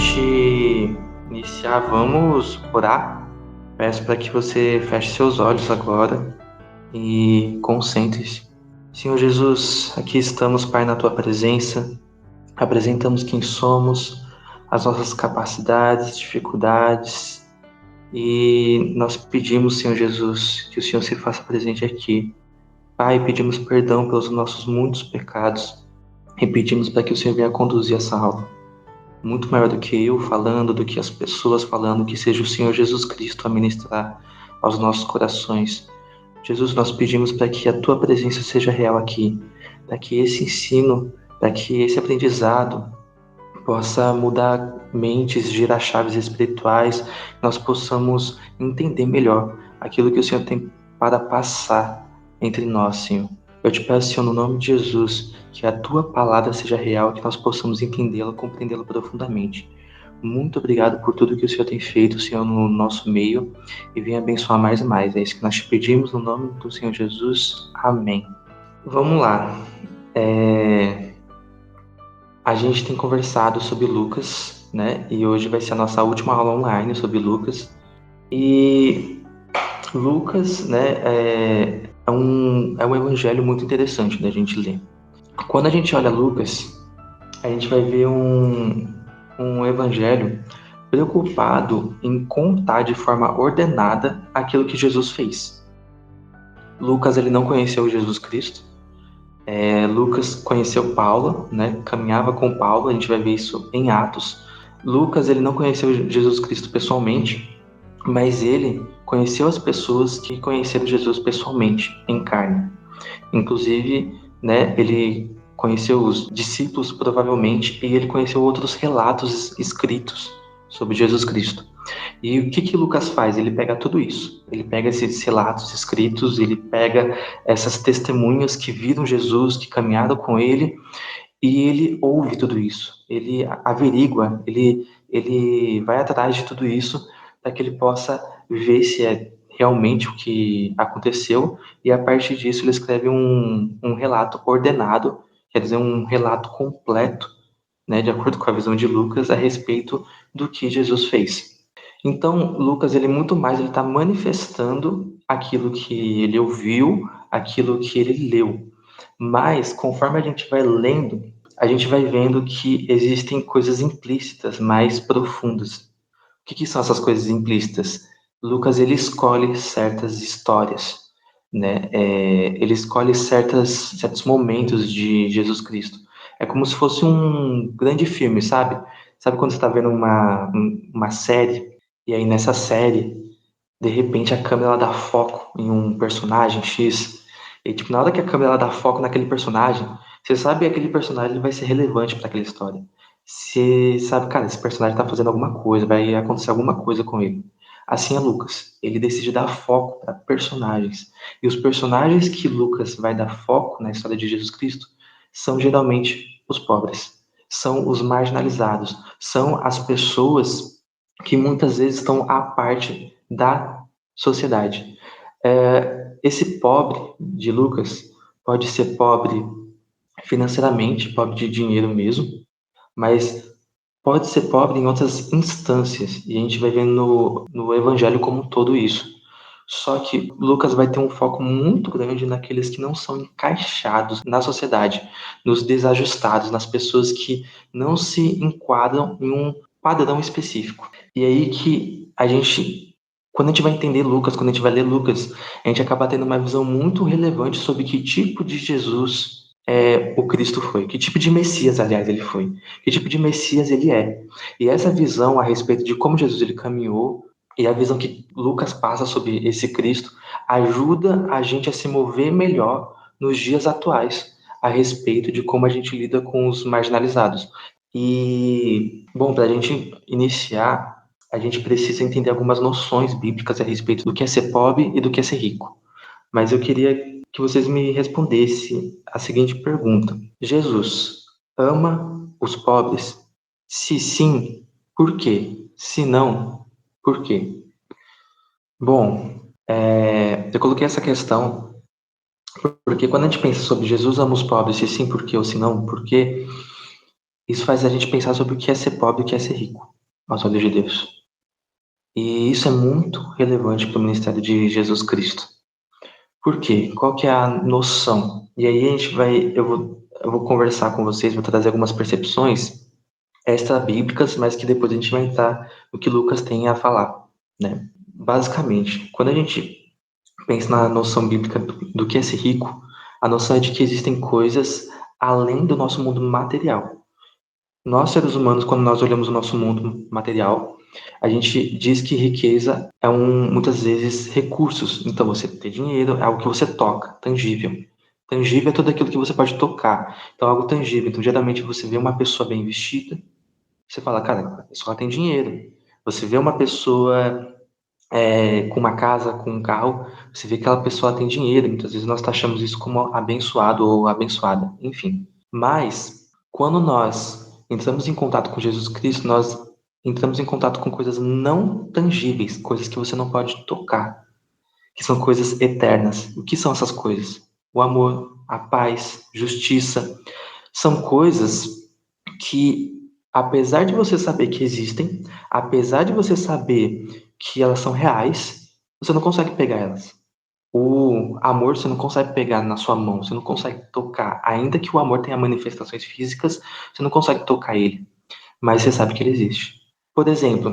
gente iniciar, vamos orar. Peço para que você feche seus olhos agora e concentre-se. Senhor Jesus, aqui estamos, Pai, na Tua presença. Apresentamos quem somos, as nossas capacidades, dificuldades. E nós pedimos, Senhor Jesus, que o Senhor se faça presente aqui. Pai, pedimos perdão pelos nossos muitos pecados e pedimos para que o Senhor venha conduzir essa aula. Muito maior do que eu falando, do que as pessoas falando, que seja o Senhor Jesus Cristo a ministrar aos nossos corações. Jesus, nós pedimos para que a Tua presença seja real aqui, para que esse ensino, para que esse aprendizado possa mudar mentes, girar chaves espirituais, nós possamos entender melhor aquilo que o Senhor tem para passar entre nós, Senhor. Eu te peço, Senhor, no nome de Jesus, que a Tua palavra seja real, que nós possamos entendê-la, compreendê-la profundamente. Muito obrigado por tudo que o Senhor tem feito, Senhor, no nosso meio, e venha abençoar mais e mais. É isso que nós te pedimos no nome do Senhor Jesus. Amém. Vamos lá. A gente tem conversado sobre Lucas, né? E hoje vai ser a nossa última aula online sobre Lucas. E Lucas, né, é um evangelho muito interessante da gente ler. Quando a gente olha Lucas, a gente vai ver um evangelho preocupado em contar de forma ordenada aquilo que Jesus fez. Lucas, ele não conheceu Jesus Cristo. Lucas conheceu Paulo, né? Caminhava com Paulo, a gente vai ver isso em Atos. Lucas, ele não conheceu Jesus Cristo pessoalmente, mas ele conheceu as pessoas que conheceram Jesus pessoalmente, em carne. Inclusive, né, ele conheceu os discípulos, provavelmente, e ele conheceu outros relatos escritos sobre Jesus Cristo. E o que Lucas faz? Ele pega tudo isso. Ele pega esses relatos escritos, ele pega essas testemunhas que viram Jesus, que caminharam com ele, e ele ouve tudo isso. Ele averigua, ele vai atrás de tudo isso para que ele possa ver se é realmente o que aconteceu, e a partir disso ele escreve um relato ordenado, quer dizer, um relato completo, né, de acordo com a visão de Lucas, a respeito do que Jesus fez. Então, Lucas, ele muito mais ele está manifestando aquilo que ele ouviu, aquilo que ele leu. Mas, conforme a gente vai lendo, a gente vai vendo que existem coisas implícitas mais profundas. O que são essas coisas implícitas? Lucas, ele escolhe certas histórias, né? Ele escolhe certos momentos de Jesus Cristo. É como se fosse um grande filme, sabe? Sabe quando você está vendo uma série, e aí nessa série, de repente a câmera ela dá foco em um personagem X, e tipo, na hora que a câmera ela dá foco naquele personagem, você sabe que aquele personagem ele vai ser relevante para aquela história. Você sabe, cara, esse personagem tá fazendo alguma coisa, vai acontecer alguma coisa com ele. Assim é Lucas. Ele decide dar foco para personagens. E os personagens que Lucas vai dar foco na história de Jesus Cristo são geralmente os pobres, são os marginalizados, são as pessoas que muitas vezes estão à parte da sociedade. Esse pobre de Lucas pode ser pobre financeiramente, pobre de dinheiro mesmo, mas pode ser pobre em outras instâncias, e a gente vai ver no Evangelho como um todo isso. Só que Lucas vai ter um foco muito grande naqueles que não são encaixados na sociedade, nos desajustados, nas pessoas que não se enquadram em um padrão específico. E aí que a gente, quando a gente vai entender Lucas, quando a gente vai ler Lucas, a gente acaba tendo uma visão muito relevante sobre que tipo de Jesus o Cristo foi, que tipo de Messias, aliás, ele foi, que tipo de Messias ele é. E essa visão a respeito de como Jesus ele caminhou e a visão que Lucas passa sobre esse Cristo ajuda a gente a se mover melhor nos dias atuais a respeito de como a gente lida com os marginalizados. E, bom, para a gente iniciar, a gente precisa entender algumas noções bíblicas a respeito do que é ser pobre e do que é ser rico. Mas eu queria que vocês me respondessem a seguinte pergunta: Jesus ama os pobres? Se sim, por quê? Se não, por quê? Bom, eu coloquei essa questão porque quando a gente pensa sobre Jesus ama os pobres, se sim, por quê? Ou se não, por quê? Isso faz a gente pensar sobre o que é ser pobre e o que é ser rico. aos olhos de Deus. E isso é muito relevante para o ministério de Jesus Cristo. Por quê? Qual que é a noção? E aí eu vou conversar com vocês, vou trazer algumas percepções extra-bíblicas, mas que depois a gente vai entrar no que Lucas tem a falar, né? Basicamente, quando a gente pensa na noção bíblica do que é ser rico, a noção é de que existem coisas além do nosso mundo material. Nós, seres humanos, quando nós olhamos o nosso mundo material, a gente diz que riqueza é muitas vezes recursos. Então, você ter dinheiro é algo que você toca, tangível. Tangível é tudo aquilo que você pode tocar. Então, algo tangível. Então, geralmente você vê uma pessoa bem vestida, você fala, cara, a pessoa tem dinheiro. Você vê uma pessoa com uma casa, com um carro, você vê que aquela pessoa tem dinheiro. Muitas vezes nós taxamos isso como abençoado ou abençoada, enfim. Mas, quando nós entramos em contato com Jesus Cristo, nós entramos em contato com coisas não tangíveis, coisas que você não pode tocar, que são coisas eternas. O que são essas coisas? O amor, a paz, justiça. São coisas que, apesar de você saber que existem, apesar de você saber que elas são reais, você não consegue pegar elas. O amor você não consegue pegar na sua mão, você não consegue tocar. Ainda que o amor tenha manifestações físicas, você não consegue tocar ele, mas você sabe que ele existe. Por exemplo,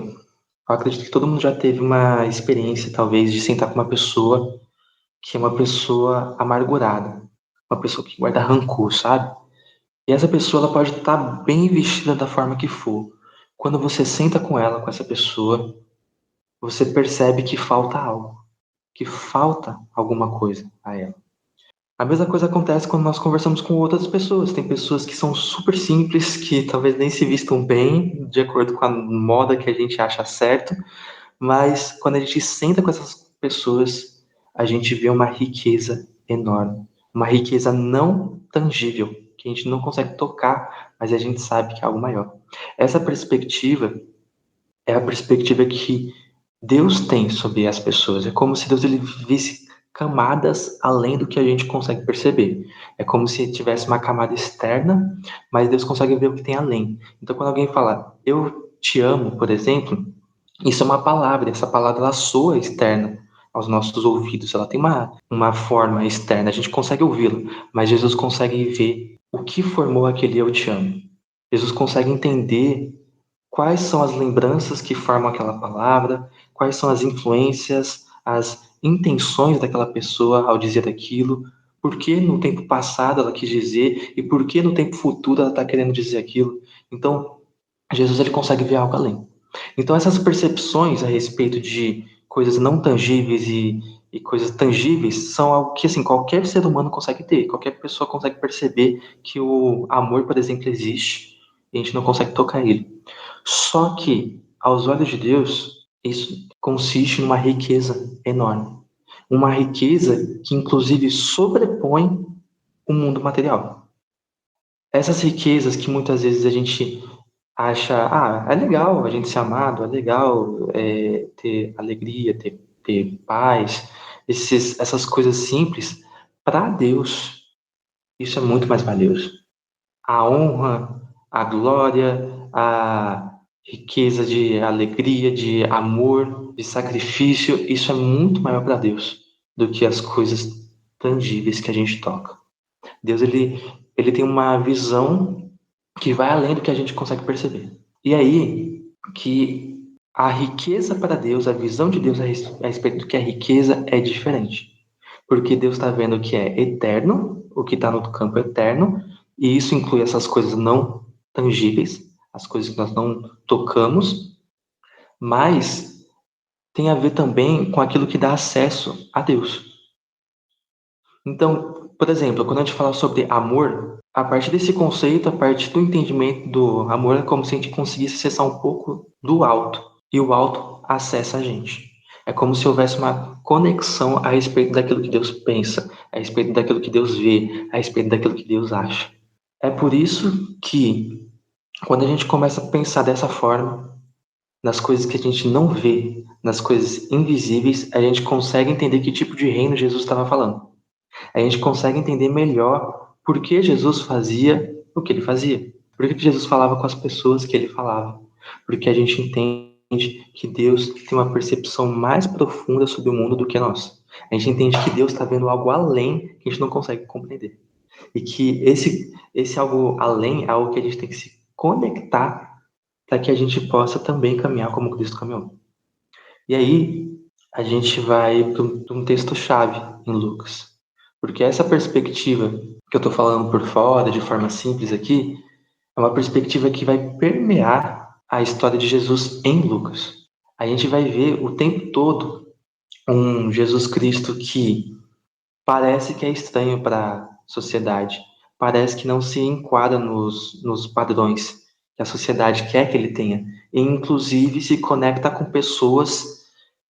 eu acredito que todo mundo já teve uma experiência, talvez, de sentar com uma pessoa que é uma pessoa amargurada, uma pessoa que guarda rancor, sabe? E essa pessoa ela pode estar bem vestida da forma que for. Quando você senta com ela, com essa pessoa, você percebe que falta algo, que falta alguma coisa a ela. A mesma coisa acontece quando nós conversamos com outras pessoas. Tem pessoas que são super simples, que talvez nem se vistam bem, de acordo com a moda que a gente acha certo, mas quando a gente senta com essas pessoas, a gente vê uma riqueza enorme, uma riqueza não tangível, que a gente não consegue tocar, mas a gente sabe que é algo maior. Essa perspectiva é a perspectiva que Deus tem sobre as pessoas. É como se Deus ele visse camadas além do que a gente consegue perceber. É como se tivesse uma camada externa, mas Deus consegue ver o que tem além. Então, quando alguém fala, eu te amo, por exemplo, isso é uma palavra, essa palavra ela soa externa aos nossos ouvidos, ela tem uma forma externa, a gente consegue ouvi-la, mas Jesus consegue ver o que formou aquele eu te amo. Jesus consegue entender quais são as lembranças que formam aquela palavra, quais são as influências, as intenções daquela pessoa ao dizer aquilo, por que no tempo passado ela quis dizer e por que no tempo futuro ela está querendo dizer aquilo. Então, Jesus ele consegue ver algo além. Então, essas percepções a respeito de coisas não tangíveis e coisas tangíveis são algo que assim, qualquer ser humano consegue ter, qualquer pessoa consegue perceber que o amor, por exemplo, existe e a gente não consegue tocar ele. Só que, aos olhos de Deus, isso consiste numa riqueza enorme. Uma riqueza que, inclusive, sobrepõe o mundo material. Essas riquezas que muitas vezes a gente acha, é legal a gente ser amado, é legal ter alegria, ter paz, essas coisas simples, para Deus, isso é muito mais valioso. A honra, a glória, a riqueza de alegria, de amor, de sacrifício, isso é muito maior para Deus do que as coisas tangíveis que a gente toca. Deus, ele tem uma visão que vai além do que a gente consegue perceber. E aí que a riqueza para Deus, a visão de Deus a respeito do que é riqueza é diferente. Porque Deus está vendo o que é eterno, o que está no campo eterno, e isso inclui essas coisas não tangíveis, as coisas que nós não tocamos, mas tem a ver também com aquilo que dá acesso a Deus. Então, por exemplo, quando a gente fala sobre amor, a partir desse conceito, a partir do entendimento do amor, é como se a gente conseguisse acessar um pouco do alto, e o alto acessa a gente. É como se houvesse uma conexão a respeito daquilo que Deus pensa, a respeito daquilo que Deus vê, a respeito daquilo que Deus acha. É por isso que, quando a gente começa a pensar dessa forma, nas coisas que a gente não vê, nas coisas invisíveis, a gente consegue entender que tipo de reino Jesus estava falando. A gente consegue entender melhor por que Jesus fazia o que ele fazia. Por que Jesus falava com as pessoas que ele falava. porque a gente entende que Deus tem uma percepção mais profunda sobre o mundo do que nós. A gente entende que Deus está vendo algo além que a gente não consegue compreender. E que esse algo além é algo que a gente tem que se conectar para que a gente possa também caminhar como Cristo caminhou. E aí, a gente vai para um texto-chave em Lucas. Porque essa perspectiva que eu estou falando por fora, de forma simples aqui, é uma perspectiva que vai permear a história de Jesus em Lucas. A gente vai ver o tempo todo um Jesus Cristo que parece que é estranho para a sociedade, parece que não se enquadra nos padrões que a sociedade quer que ele tenha, e inclusive se conecta com pessoas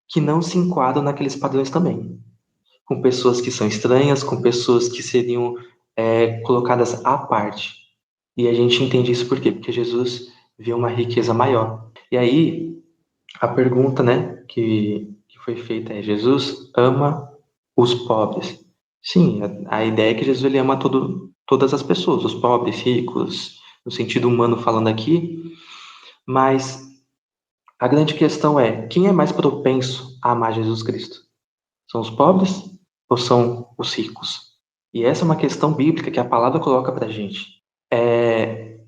que não se enquadram naqueles padrões também, com pessoas que são estranhas, com pessoas que seriam colocadas à parte. E a gente entende isso por quê? Porque Jesus vê uma riqueza maior. E aí, a pergunta, né, que foi feita é: Jesus ama os pobres? Sim, a ideia é que Jesus ele ama todas as pessoas, os pobres, ricos, no sentido humano falando aqui, mas a grande questão é: quem é mais propenso a amar Jesus Cristo? São os pobres ou são os ricos? E essa é uma questão bíblica que a palavra coloca para a gente.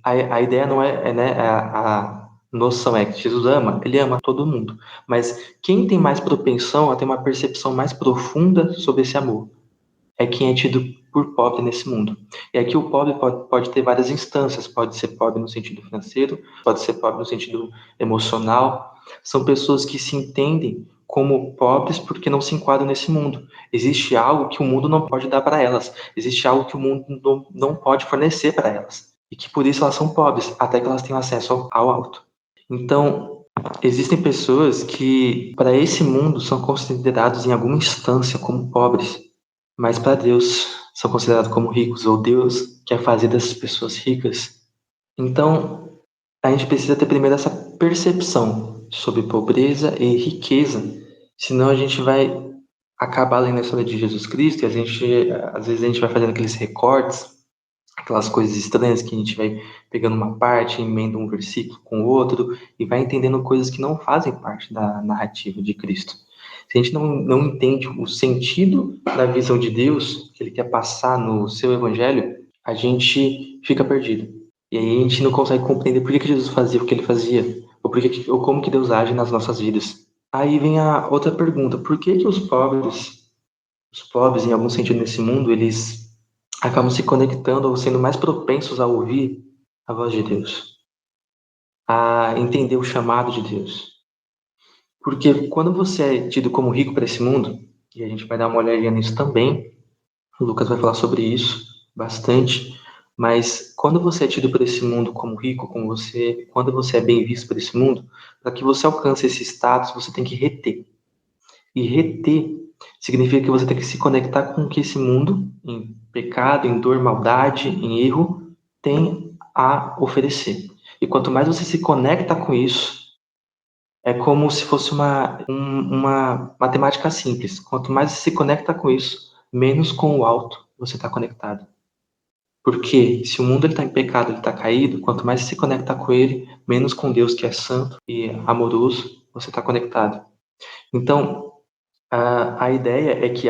A ideia não né, a noção é que Jesus ama, ele ama todo mundo. Mas quem tem mais propensão a ter uma percepção mais profunda sobre esse amor é quem é tido por pobre nesse mundo. E aqui o pobre pode ter várias instâncias, pode ser pobre no sentido financeiro, pode ser pobre no sentido emocional. São pessoas que se entendem como pobres porque não se enquadram nesse mundo. Existe algo que o mundo não pode dar para elas, existe algo que o mundo não pode fornecer para elas. E que por isso elas são pobres, até que elas tenham acesso ao alto. Então, existem pessoas que, para esse mundo, são considerados em alguma instância como pobres, mas para Deus são considerados como ricos, ou Deus quer fazer dessas pessoas ricas. Então, a gente precisa ter primeiro essa percepção sobre pobreza e riqueza, senão a gente vai acabar lendo a história de Jesus Cristo e às vezes a gente vai fazendo aqueles recortes, aquelas coisas estranhas que a gente vai pegando uma parte, emenda um versículo com o outro e vai entendendo coisas que não fazem parte da narrativa de Cristo. Se a gente não entende o sentido da visão de Deus que ele quer passar no seu evangelho, a gente fica perdido. E aí a gente não consegue compreender por que Jesus fazia o que ele fazia, ou como que Deus age nas nossas vidas. Aí vem a outra pergunta: por que que os pobres, em algum sentido nesse mundo, eles acabam se conectando ou sendo mais propensos a ouvir a voz de Deus, a entender o chamado de Deus? Porque quando você é tido como rico para esse mundo, e a gente vai dar uma olhadinha nisso também, o Lucas vai falar sobre isso bastante, mas quando você é tido por esse mundo como rico, quando você é bem visto por esse mundo, para que você alcance esse status, você tem que reter. E reter significa que você tem que se conectar com o que esse mundo, em pecado, em dor, maldade, em erro, tem a oferecer. E quanto mais você se conecta com isso, é como se fosse uma matemática simples. Quanto mais você se conecta com isso, menos com o alto você está conectado. Porque se o mundo está em pecado, ele está caído, quanto mais você se conecta com ele, menos com Deus que é santo e amoroso, você está conectado. Então, a ideia é que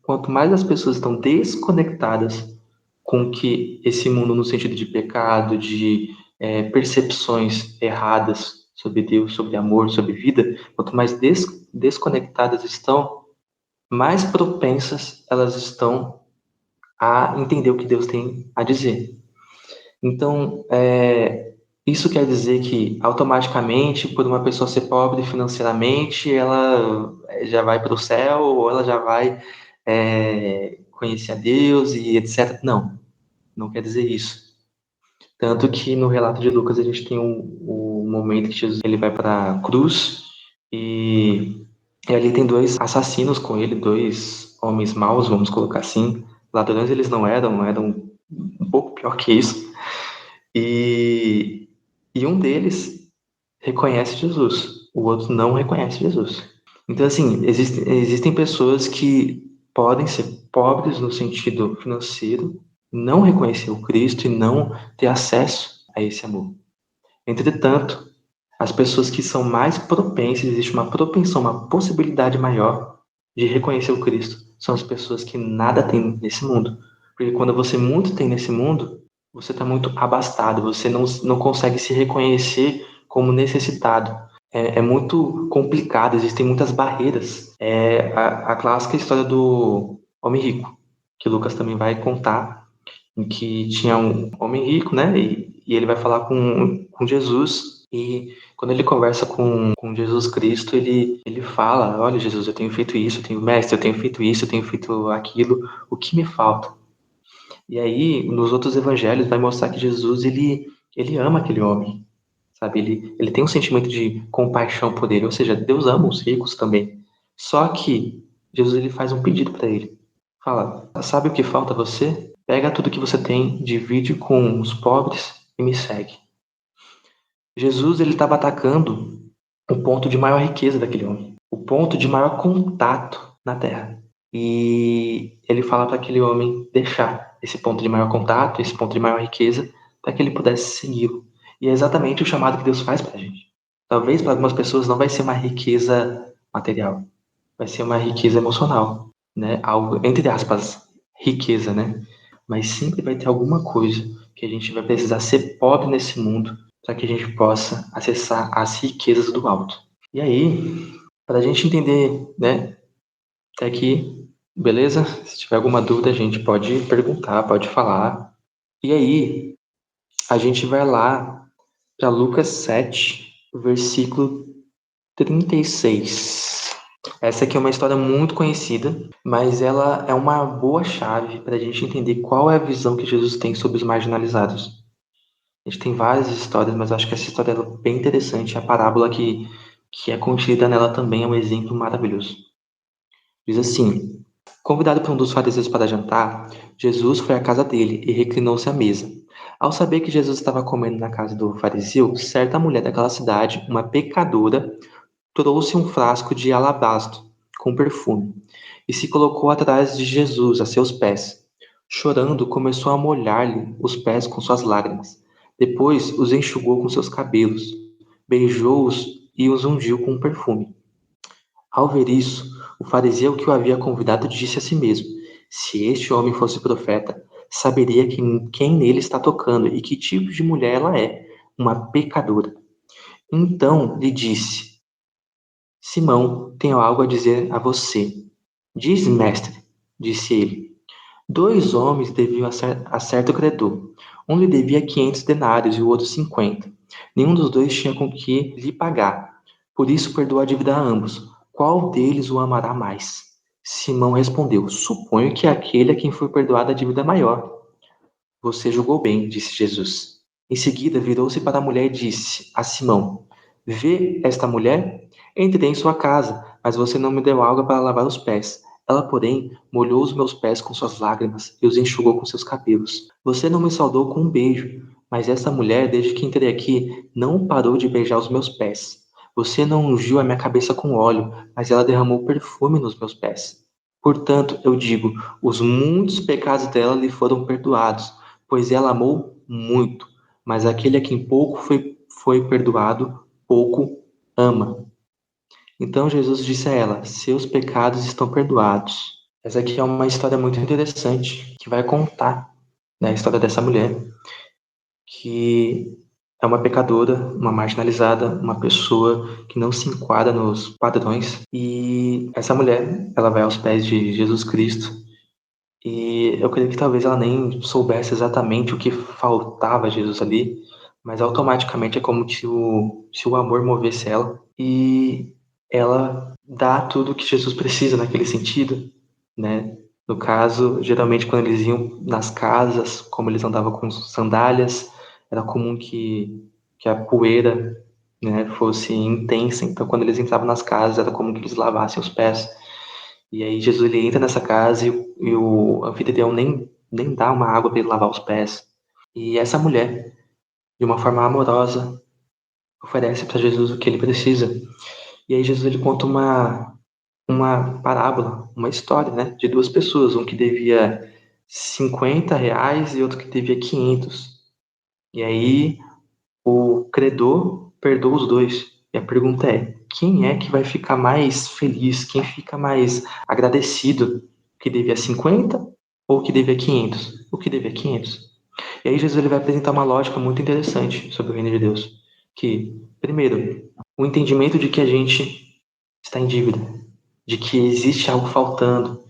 quanto mais as pessoas estão desconectadas com que esse mundo, no sentido de pecado, de percepções erradas sobre Deus, sobre amor, sobre vida, quanto mais desconectadas estão, mais propensas elas estão a entender o que Deus tem a dizer. Então, isso quer dizer que automaticamente, por uma pessoa ser pobre financeiramente, ela já vai para o céu ou ela já vai conhecer a Deus e etc. Não, não quer dizer isso. Tanto que no relato de Lucas a gente tem o momento que Jesus ele vai para a cruz e ali tem dois assassinos com ele, dois homens maus, vamos colocar assim. Ladrões eles não eram um pouco pior que isso. E, e um deles reconhece Jesus, o outro não reconhece Jesus. Então, assim, existem pessoas que podem ser pobres no sentido financeiro, não reconhecer o Cristo e não ter acesso a esse amor. Entretanto, as pessoas que são mais propensas, existe uma propensão, uma possibilidade maior de reconhecer o Cristo, são as pessoas que nada têm nesse mundo. Porque quando você muito tem nesse mundo, você está muito abastado, você não consegue se reconhecer como necessitado. É muito complicado, existem muitas barreiras. É a clássica história do homem rico, que Lucas também vai contar, em que tinha um homem rico, né? E ele vai falar com Jesus. E quando ele conversa com Jesus Cristo, ele fala: Olha, Jesus, eu tenho feito isso, eu tenho, mestre, eu tenho feito isso, eu tenho feito aquilo, o que me falta? E aí, nos outros evangelhos, vai mostrar que Jesus, ele ama aquele homem, sabe? Ele tem um sentimento de compaixão por ele, ou seja, Deus ama os ricos também. Só que Jesus, ele faz um pedido para ele. Fala, sabe o que falta a você? Pega tudo que você tem, divide com os pobres e me segue. Jesus, ele estava atacando o ponto de maior riqueza daquele homem, o ponto de maior contato na terra. E ele fala para aquele homem deixar esse ponto de maior contato, esse ponto de maior riqueza, para que ele pudesse segui-lo. E é exatamente o chamado que Deus faz para a gente. Talvez para algumas pessoas não vai ser uma riqueza material, vai ser uma riqueza emocional, né? Algo, entre aspas, riqueza, né? Mas sempre vai ter alguma coisa que a gente vai precisar ser pobre nesse mundo para que a gente possa acessar as riquezas do alto. E aí, para a gente entender, né, até aqui, beleza? Se tiver alguma dúvida, a gente pode perguntar, pode falar. E aí, a gente vai lá para Lucas 7, versículo 36. Essa aqui é uma história muito conhecida, mas ela é uma boa chave para a gente entender qual é a visão que Jesus tem sobre os marginalizados. A gente tem várias histórias, mas acho que essa história é bem interessante. A parábola que é contida nela também é um exemplo maravilhoso. Diz assim: convidado por um dos fariseus para jantar, Jesus foi à casa dele e reclinou-se à mesa. Ao saber que Jesus estava comendo na casa do fariseu, certa mulher daquela cidade, uma pecadora, trouxe um frasco de alabastro com perfume e se colocou atrás de Jesus, a seus pés. Chorando, começou a molhar-lhe os pés com suas lágrimas. Depois os enxugou com seus cabelos, beijou-os e os ungiu com perfume. Ao ver isso, o fariseu que o havia convidado disse a si mesmo: se este homem fosse profeta, saberia quem nele está tocando e que tipo de mulher ela é, uma pecadora. Então lhe disse: Simão, tenho algo a dizer a você. Diz, mestre, disse ele. Dois homens deviam a certo credor. Um lhe devia 500 denários e o outro 50. Nenhum dos dois tinha com que lhe pagar. Por isso perdoou a dívida a ambos. Qual deles o amará mais? Simão respondeu: suponho que aquele a quem foi perdoada a dívida maior. Você julgou bem, disse Jesus. Em seguida, virou-se para a mulher e disse a Simão: vê esta mulher? Entrei em sua casa, mas você não me deu água para lavar os pés. Ela, porém, molhou os meus pés com suas lágrimas e os enxugou com seus cabelos. Você não me saudou com um beijo, mas essa mulher, desde que entrei aqui, não parou de beijar os meus pés. Você não ungiu a minha cabeça com óleo, mas ela derramou perfume nos meus pés. Portanto, eu digo, os muitos pecados dela lhe foram perdoados, pois ela amou muito, mas aquele a quem pouco foi perdoado, pouco ama. Então Jesus disse a ela: seus pecados estão perdoados. Essa aqui é uma história muito interessante que vai contar, né, a história dessa mulher que é uma pecadora, uma marginalizada, uma pessoa que não se enquadra nos padrões. E essa mulher, ela vai aos pés de Jesus Cristo. E eu creio que talvez ela nem soubesse exatamente o que faltava a Jesus ali, mas automaticamente é como se o amor movesse ela e ela dá tudo o que Jesus precisa naquele sentido, né? No caso, geralmente quando eles iam nas casas, como eles andavam com sandálias, era comum que a poeira, né, fosse intensa. Então, quando eles entravam nas casas, era comum que eles lavassem os pés. E aí Jesus ele entra nessa casa e o anfitrião nem dá uma água para ele lavar os pés. E essa mulher, de uma forma amorosa, oferece para Jesus o que ele precisa. E aí Jesus ele conta uma parábola, uma história, né, de duas pessoas, um que devia R$ 50 e outro que devia 500. E aí o credor perdoa os dois. E a pergunta é: quem é que vai ficar mais feliz? Quem fica mais agradecido? Que devia 50 ou que devia 500? O que devia 500. E aí Jesus ele vai apresentar uma lógica muito interessante sobre o reino de Deus. Que, primeiro, o entendimento de que a gente está em dívida, de que existe algo faltando,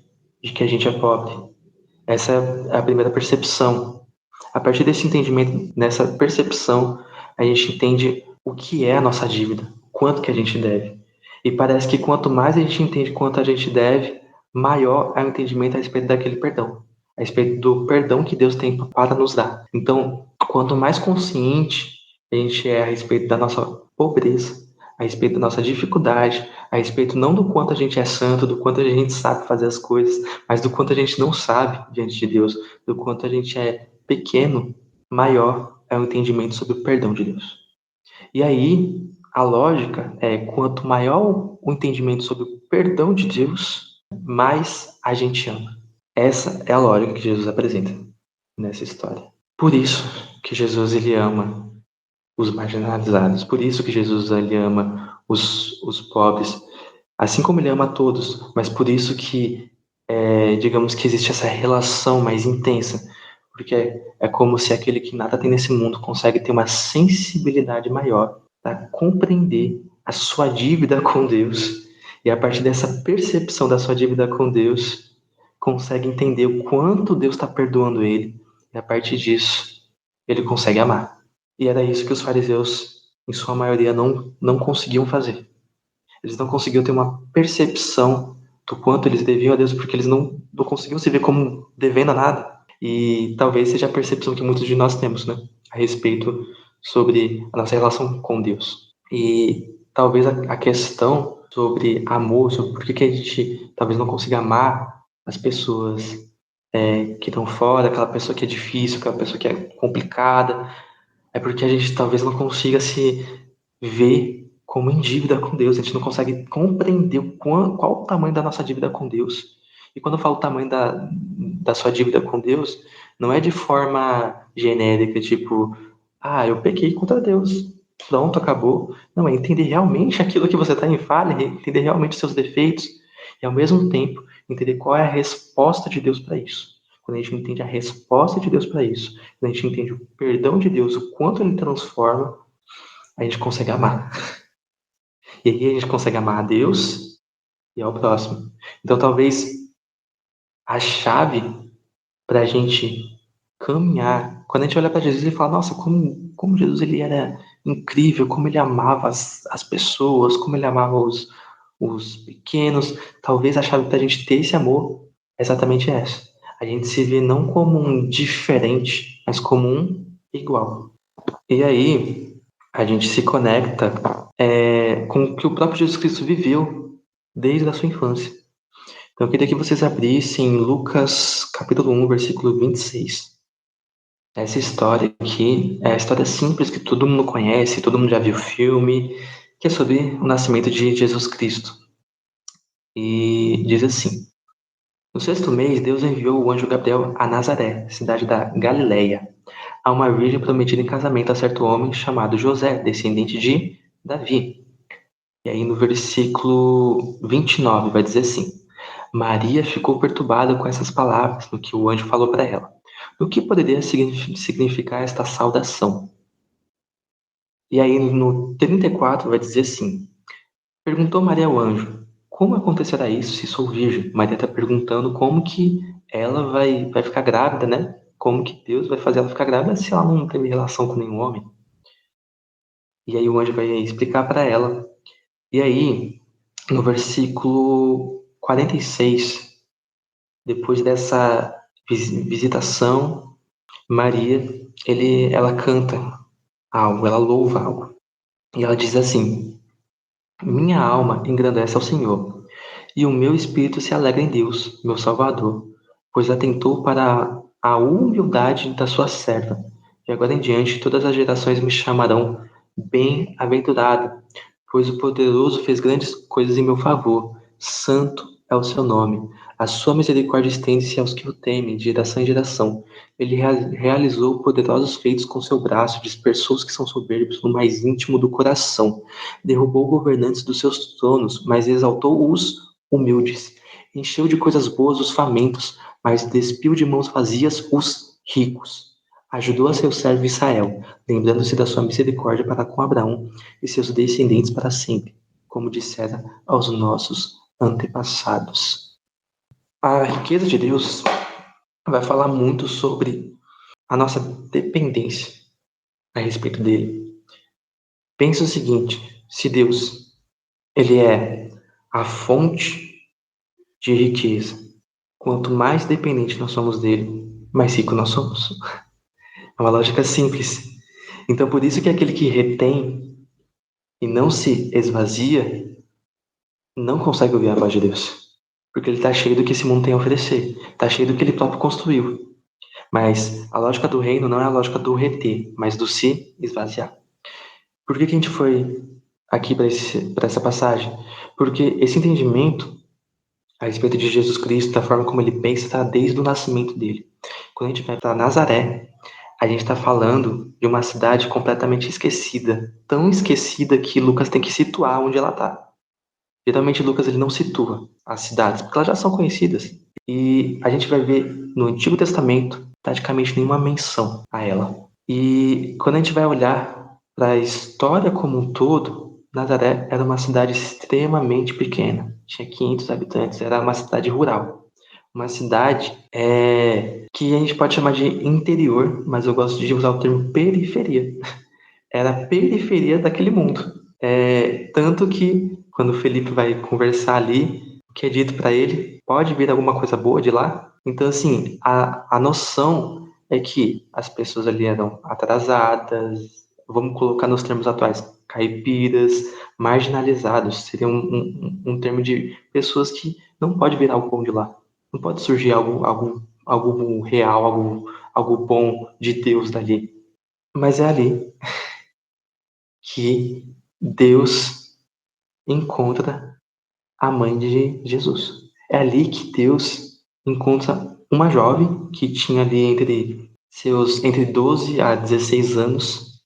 de que a gente é pobre. Essa é a primeira percepção. A partir desse entendimento, nessa percepção, a gente entende o que é a nossa dívida, quanto que a gente deve. E parece que quanto mais a gente entende quanto a gente deve, maior é o entendimento a respeito daquele perdão, a respeito do perdão que Deus tem para nos dar. Então, quanto mais consciente a gente é a respeito da nossa pobreza, a respeito da nossa dificuldade, a respeito não do quanto a gente é santo, do quanto a gente sabe fazer as coisas, mas do quanto a gente não sabe diante de Deus, do quanto a gente é pequeno, maior é o entendimento sobre o perdão de Deus. E aí, a lógica é: quanto maior o entendimento sobre o perdão de Deus, mais a gente ama. Essa é a lógica que Jesus apresenta nessa história. Por isso que Jesus ele ama os marginalizados, por isso que Jesus ele ama os pobres, assim como ele ama a todos, mas por isso que digamos que existe essa relação mais intensa, porque é como se aquele que nada tem nesse mundo consegue ter uma sensibilidade maior para compreender a sua dívida com Deus, e a partir dessa percepção da sua dívida com Deus, consegue entender o quanto Deus está perdoando ele, e a partir disso, ele consegue amar. E era isso que os fariseus, em sua maioria, não conseguiam fazer. Eles não conseguiam ter uma percepção do quanto eles deviam a Deus, porque eles não conseguiam se ver como devendo a nada. E talvez seja a percepção que muitos de nós temos, né? A respeito sobre a nossa relação com Deus. E talvez a questão sobre amor, sobre por que a gente talvez não consiga amar as pessoas que estão fora, aquela pessoa que é difícil, aquela pessoa que é complicada, é porque a gente talvez não consiga se ver como em dívida com Deus. A gente não consegue compreender qual o tamanho da nossa dívida com Deus. E quando eu falo o tamanho da sua dívida com Deus, não é de forma genérica, tipo, eu pequei contra Deus. Pronto, acabou. Não, é entender realmente aquilo que você está em falha, entender realmente os seus defeitos, e ao mesmo tempo entender qual é a resposta de Deus para isso. Quando a gente entende a resposta de Deus para isso, quando a gente entende o perdão de Deus, o quanto ele transforma, a gente consegue amar. E aí a gente consegue amar a Deus e ao próximo. Então talvez a chave para a gente caminhar, quando a gente olha para Jesus e fala: nossa, como Jesus ele era incrível, como ele amava as pessoas, como ele amava os pequenos. Talvez a chave para a gente ter esse amor é exatamente essa. A gente se vê não como um diferente, mas como um igual. E aí a gente se conecta com o que o próprio Jesus Cristo viveu desde a sua infância. Então eu queria que vocês abrissem Lucas capítulo 1, versículo 26. Essa história aqui é a história simples que todo mundo conhece, todo mundo já viu o filme, que é sobre o nascimento de Jesus Cristo. E diz assim: no sexto mês, Deus enviou o anjo Gabriel a Nazaré, cidade da Galileia, a uma virgem prometida em casamento a certo homem chamado José, descendente de Davi. E aí no versículo 29 vai dizer assim: Maria ficou perturbada com essas palavras, no que o anjo falou para ela. O que poderia significar esta saudação? E aí no 34 vai dizer assim: perguntou Maria ao anjo: como acontecerá isso se sou virgem? Maria está perguntando como que ela vai ficar grávida, né? Como que Deus vai fazer ela ficar grávida se ela não teve relação com nenhum homem? E aí o anjo vai explicar para ela. E aí, no versículo 46, depois dessa visitação, Maria, ela canta algo, ela louva algo. E ela diz assim: minha alma engrandece ao Senhor, e o meu espírito se alegra em Deus, meu Salvador, pois atentou para a humildade da sua serva. De agora em diante, todas as gerações me chamarão bem-aventurado, pois o poderoso fez grandes coisas em meu favor. Santo é o seu nome. A sua misericórdia estende-se aos que o temem, de geração em geração. Ele realizou poderosos feitos com seu braço, dispersou os que são soberbos no mais íntimo do coração. Derrubou governantes dos seus tronos, mas exaltou os humildes. Encheu de coisas boas os famintos, mas despiu de mãos vazias os ricos. Ajudou a seu servo Israel, lembrando-se da sua misericórdia para com Abraão e seus descendentes para sempre, como dissera aos nossos antepassados. A riqueza de Deus vai falar muito sobre a nossa dependência a respeito dele. Pensa o seguinte: se Deus ele é a fonte de riqueza, quanto mais dependente nós somos dele, mais rico nós somos. É uma lógica simples. Então, por isso que aquele que retém e não se esvazia não consegue ouvir a voz de Deus. Porque ele está cheio do que esse mundo tem a oferecer. Está cheio do que ele próprio construiu. Mas a lógica do reino não é a lógica do reter, mas do se esvaziar. Por que a gente foi aqui para essa passagem? Porque esse entendimento a respeito de Jesus Cristo, da forma como ele pensa, está desde o nascimento dele. Quando a gente vai para Nazaré, a gente está falando de uma cidade completamente esquecida. Tão esquecida que Lucas tem que situar onde ela está. Geralmente Lucas ele não situa as cidades, porque elas já são conhecidas. E a gente vai ver no Antigo Testamento praticamente nenhuma menção a ela. E quando a gente vai olhar para a história como um todo, Nazaré era uma cidade extremamente pequena. Tinha 500 habitantes, era uma cidade rural. Uma cidade que a gente pode chamar de interior, mas eu gosto de usar o termo periferia. Era a periferia daquele mundo. Tanto que quando o Felipe vai conversar ali, o que é dito para ele, pode vir alguma coisa boa de lá? Então, assim, a noção é que as pessoas ali eram atrasadas, vamos colocar nos termos atuais, caipiras, marginalizados, seria um termo de pessoas que não pode vir algo bom de lá. Não pode surgir algo real, algo bom de Deus dali. Mas é ali que Deus encontra a mãe de Jesus. É ali que Deus encontra uma jovem que tinha ali entre 12 a 16 anos,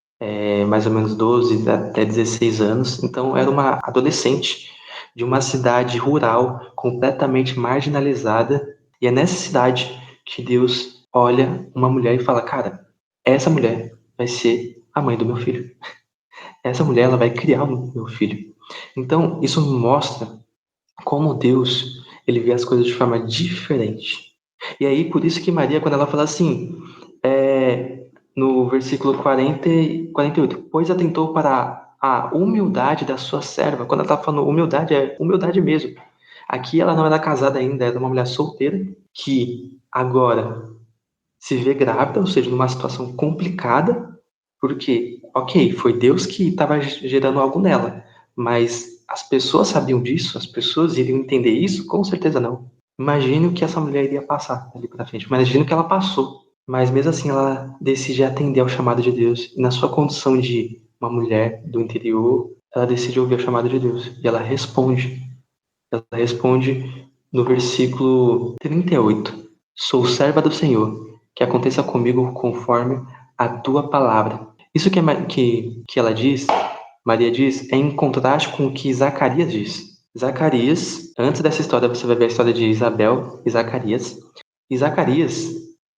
mais ou menos 12 até 16 anos. Então era uma adolescente de uma cidade rural completamente marginalizada. E é nessa cidade que Deus olha uma mulher e fala: cara, essa mulher vai ser a mãe do meu filho. Essa mulher ela vai criar o meu filho. Então, isso mostra como Deus ele vê as coisas de forma diferente. E aí, por isso que Maria, quando ela fala assim, no versículo 40 e 48, pois atentou para a humildade da sua serva. Quando ela está falando humildade, é humildade mesmo. Aqui ela não era casada ainda, era uma mulher solteira, que agora se vê grávida, ou seja, numa situação complicada, porque, ok, foi Deus que estava gerando algo nela, mas as pessoas sabiam disso? As pessoas iriam entender isso? Com certeza não. Imagine o que essa mulher iria passar ali para frente. Imagine o que ela passou. Mas mesmo assim, ela decide atender ao chamado de Deus. E na sua condição de uma mulher do interior, ela decide ouvir o chamado de Deus. E ela responde. Ela responde no versículo 38. Sou serva do Senhor. Que aconteça comigo conforme a tua palavra. Isso que ela diz, Maria diz, é em contraste com o que Zacarias diz. Zacarias, antes dessa história, você vai ver a história de Isabel e Zacarias. E Zacarias,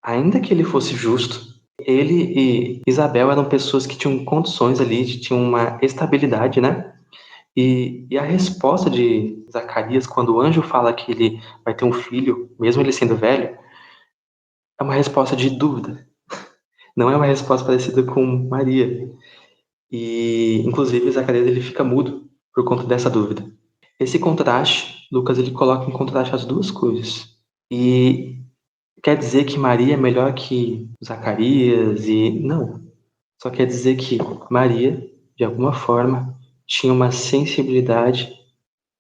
ainda que ele fosse justo, ele e Isabel eram pessoas que tinham condições ali, tinham uma estabilidade, né? E a resposta de Zacarias, quando o anjo fala que ele vai ter um filho, mesmo ele sendo velho, é uma resposta de dúvida. Não é uma resposta parecida com Maria. E, inclusive, Zacarias ele fica mudo por conta dessa dúvida. Esse contraste, Lucas ele coloca em contraste as duas coisas. E quer dizer que Maria é melhor que Zacarias e não. Só quer dizer que Maria, de alguma forma, tinha uma sensibilidade,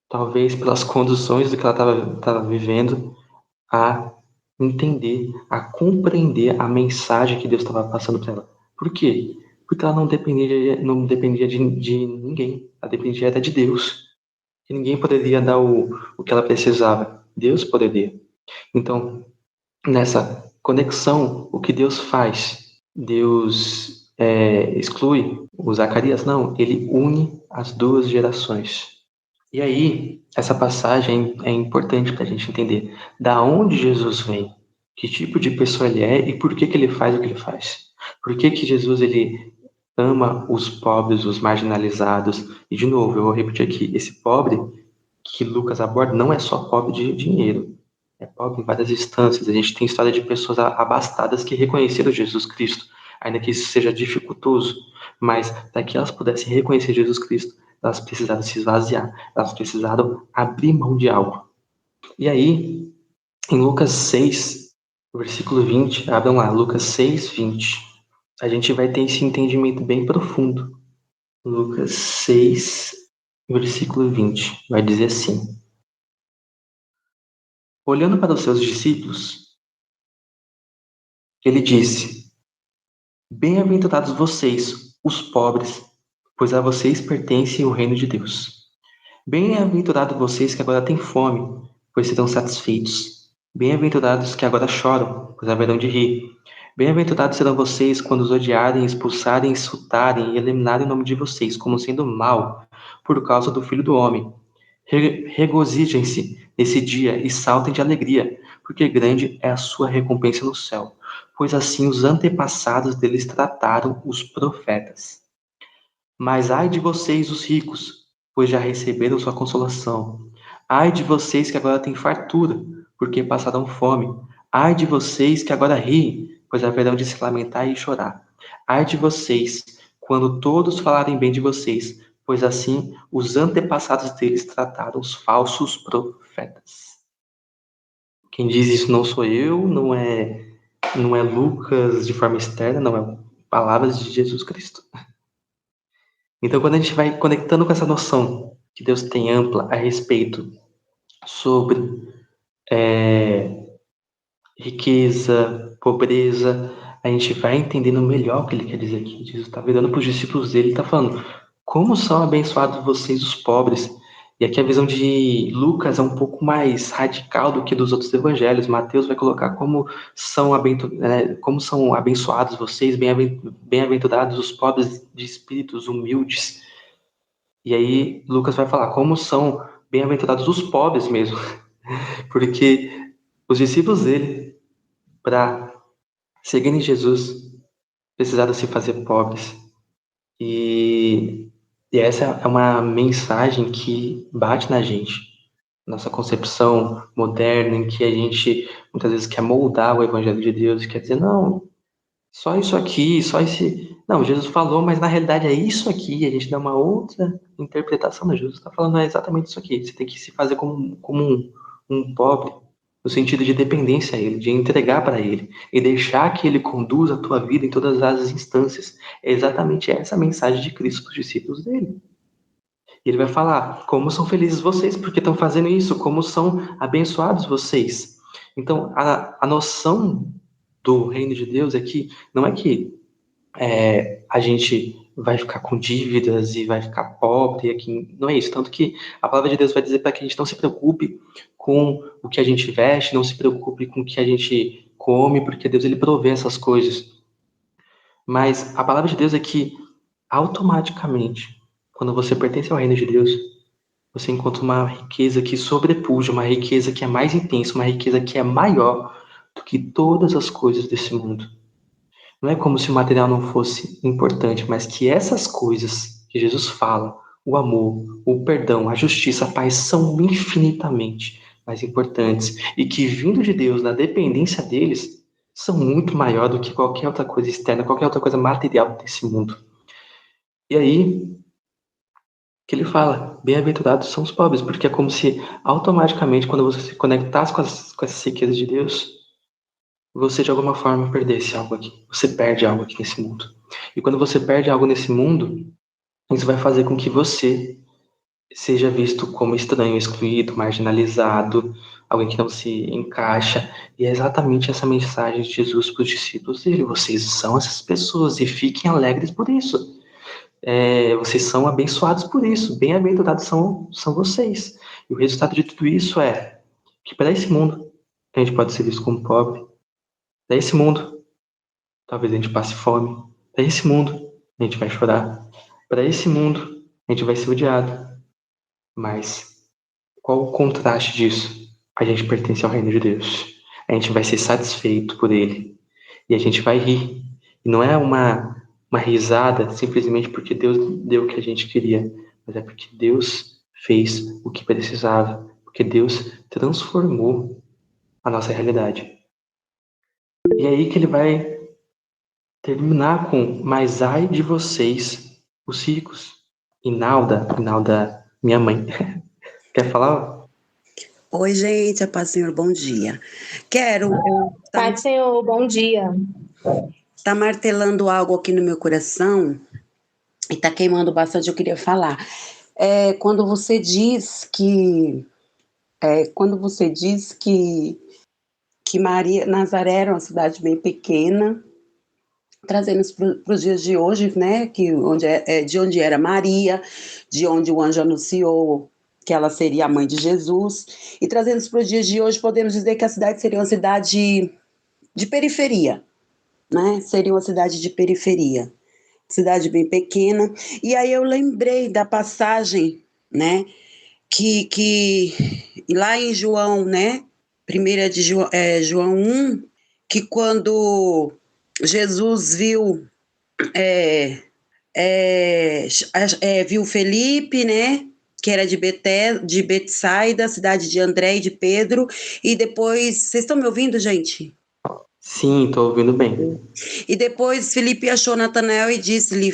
talvez pelas condições do que ela estava vivendo, a entender, a compreender a mensagem que Deus estava passando para ela. Por quê? Porque ela não dependia de ninguém, ela dependia até de Deus. que ninguém poderia dar o que ela precisava. Deus poderia. Então, nessa conexão, o que Deus faz? Deus exclui o Zacarias? Não, ele une as duas gerações. E aí, essa passagem é importante para a gente entender da onde Jesus vem, que tipo de pessoa ele é e por que que ele faz o que ele faz. Por que que Jesus ele ama os pobres, os marginalizados? E de novo, eu vou repetir aqui, esse pobre que Lucas aborda não é só pobre de dinheiro, é pobre em várias instâncias. A gente tem história de pessoas abastadas que reconheceram Jesus Cristo, ainda que isso seja dificultoso, mas para que elas pudessem reconhecer Jesus Cristo, elas precisaram se esvaziar, elas precisaram abrir mão de algo. E aí, em Lucas 6, versículo 20, abram lá, Lucas 6, 20, a gente vai ter esse entendimento bem profundo. Lucas 6, versículo 20, vai dizer assim: olhando para os seus discípulos, ele disse: bem-aventurados vocês, os pobres, pois a vocês pertence o reino de Deus. Bem-aventurados vocês que agora têm fome, pois serão satisfeitos. Bem-aventurados que agora choram, pois haverão de rir. Bem-aventurados serão vocês quando os odiarem, expulsarem, insultarem e eliminarem o nome de vocês, como sendo mal, por causa do Filho do Homem. Regozijem-se nesse dia e saltem de alegria, porque grande é a sua recompensa no céu, pois assim os antepassados deles trataram os profetas. Mas ai de vocês, os ricos, pois já receberam sua consolação. Ai de vocês que agora têm fartura, porque passarão fome. Ai de vocês que agora riem, pois haverão de se lamentar e chorar. Ai de vocês, quando todos falarem bem de vocês, pois assim os antepassados deles trataram os falsos profetas. Quem diz isso não sou eu, não é Lucas de forma externa, não é palavras de Jesus Cristo. Então, quando a gente vai conectando com essa noção que Deus tem ampla a respeito sobre riqueza, pobreza, a gente vai entendendo melhor o que ele quer dizer aqui. Jesus está virando para os discípulos dele e está falando: como são abençoados vocês, os pobres? E aqui a visão de Lucas é um pouco mais radical do que dos outros evangelhos. Mateus vai colocar como são abençoados vocês, bem-aventurados os pobres de espíritos humildes. E aí Lucas vai falar como são bem-aventurados os pobres mesmo, porque os discípulos dele, para seguirem Jesus, precisaram se fazer pobres. E essa é uma mensagem que bate na gente, nossa concepção moderna, em que a gente muitas vezes quer moldar o evangelho de Deus, quer dizer, não, só isso aqui, só esse. Não, Jesus falou, mas na realidade é isso aqui. A gente dá uma outra interpretação. Mas Jesus está falando exatamente isso aqui. Você tem que se fazer como um pobre, no sentido de dependência a Ele, de entregar para Ele e deixar que Ele conduza a tua vida em todas as instâncias. É exatamente essa a mensagem de Cristo para os discípulos dele. E Ele vai falar: como são felizes vocês porque estão fazendo isso, como são abençoados vocês. Então, a noção do reino de Deus é que não é que a gente vai ficar com dívidas e vai ficar pobre, aqui não é isso. Tanto que a palavra de Deus vai dizer para que a gente não se preocupe com o que a gente veste, não se preocupe com o que a gente come, porque Deus ele provê essas coisas. Mas a palavra de Deus é que automaticamente, quando você pertence ao reino de Deus, você encontra uma riqueza que sobrepuja, uma riqueza que é mais intensa, uma riqueza que é maior do que todas as coisas desse mundo. Não é como se o material não fosse importante, mas que essas coisas que Jesus fala, o amor, o perdão, a justiça, a paz, são infinitamente mais importantes e que, vindo de Deus, na dependência deles, são muito maior do que qualquer outra coisa externa, qualquer outra coisa material desse mundo. E aí, que ele fala, bem-aventurados são os pobres, porque é como se automaticamente, quando você se conectasse com essas riquezas de Deus, você de alguma forma perdesse algo aqui. Você perde algo aqui nesse mundo. E quando você perde algo nesse mundo, isso vai fazer com que você seja visto como estranho, excluído, marginalizado, alguém que não se encaixa. E é exatamente essa mensagem de Jesus para os discípulos dele. Vocês são essas pessoas e fiquem alegres por isso. vocês são abençoados por isso, bem-aventurados são vocês. E o resultado de tudo isso é que para esse mundo a gente pode ser visto como pobre, para esse mundo talvez a gente passe fome, para esse mundo a gente vai chorar, para esse mundo a gente vai ser odiado, mas qual o contraste disso? A gente pertence ao reino de Deus. A gente vai ser satisfeito por ele. E a gente vai rir. E não é uma risada simplesmente porque Deus deu o que a gente queria, mas é porque Deus fez o que precisava. Porque Deus transformou a nossa realidade. E é aí que ele vai terminar com: mas ai de vocês, os ricos. Inalda, minha mãe. Quer falar? Oi, gente, a paz do Senhor, bom dia. Pai do Senhor, bom dia. Tá martelando algo aqui no meu coração e tá queimando bastante, eu queria falar. Quando você diz que Maria Nazaré era uma cidade bem pequena, trazendo isso para os dias de hoje, né, de onde era Maria, de onde o anjo anunciou que ela seria a mãe de Jesus, e trazendo isso para os dias de hoje, podemos dizer que a cidade seria uma cidade de periferia, né, seria uma cidade de periferia, cidade bem pequena, e aí eu lembrei da passagem, né, que lá em João, né, primeira de João 1, que quando Jesus viu Felipe, né, que era de Betsaida, cidade de André e de Pedro, e depois, vocês estão me ouvindo, gente? Sim, estou ouvindo bem. E depois Felipe achou Natanael e disse-lhe,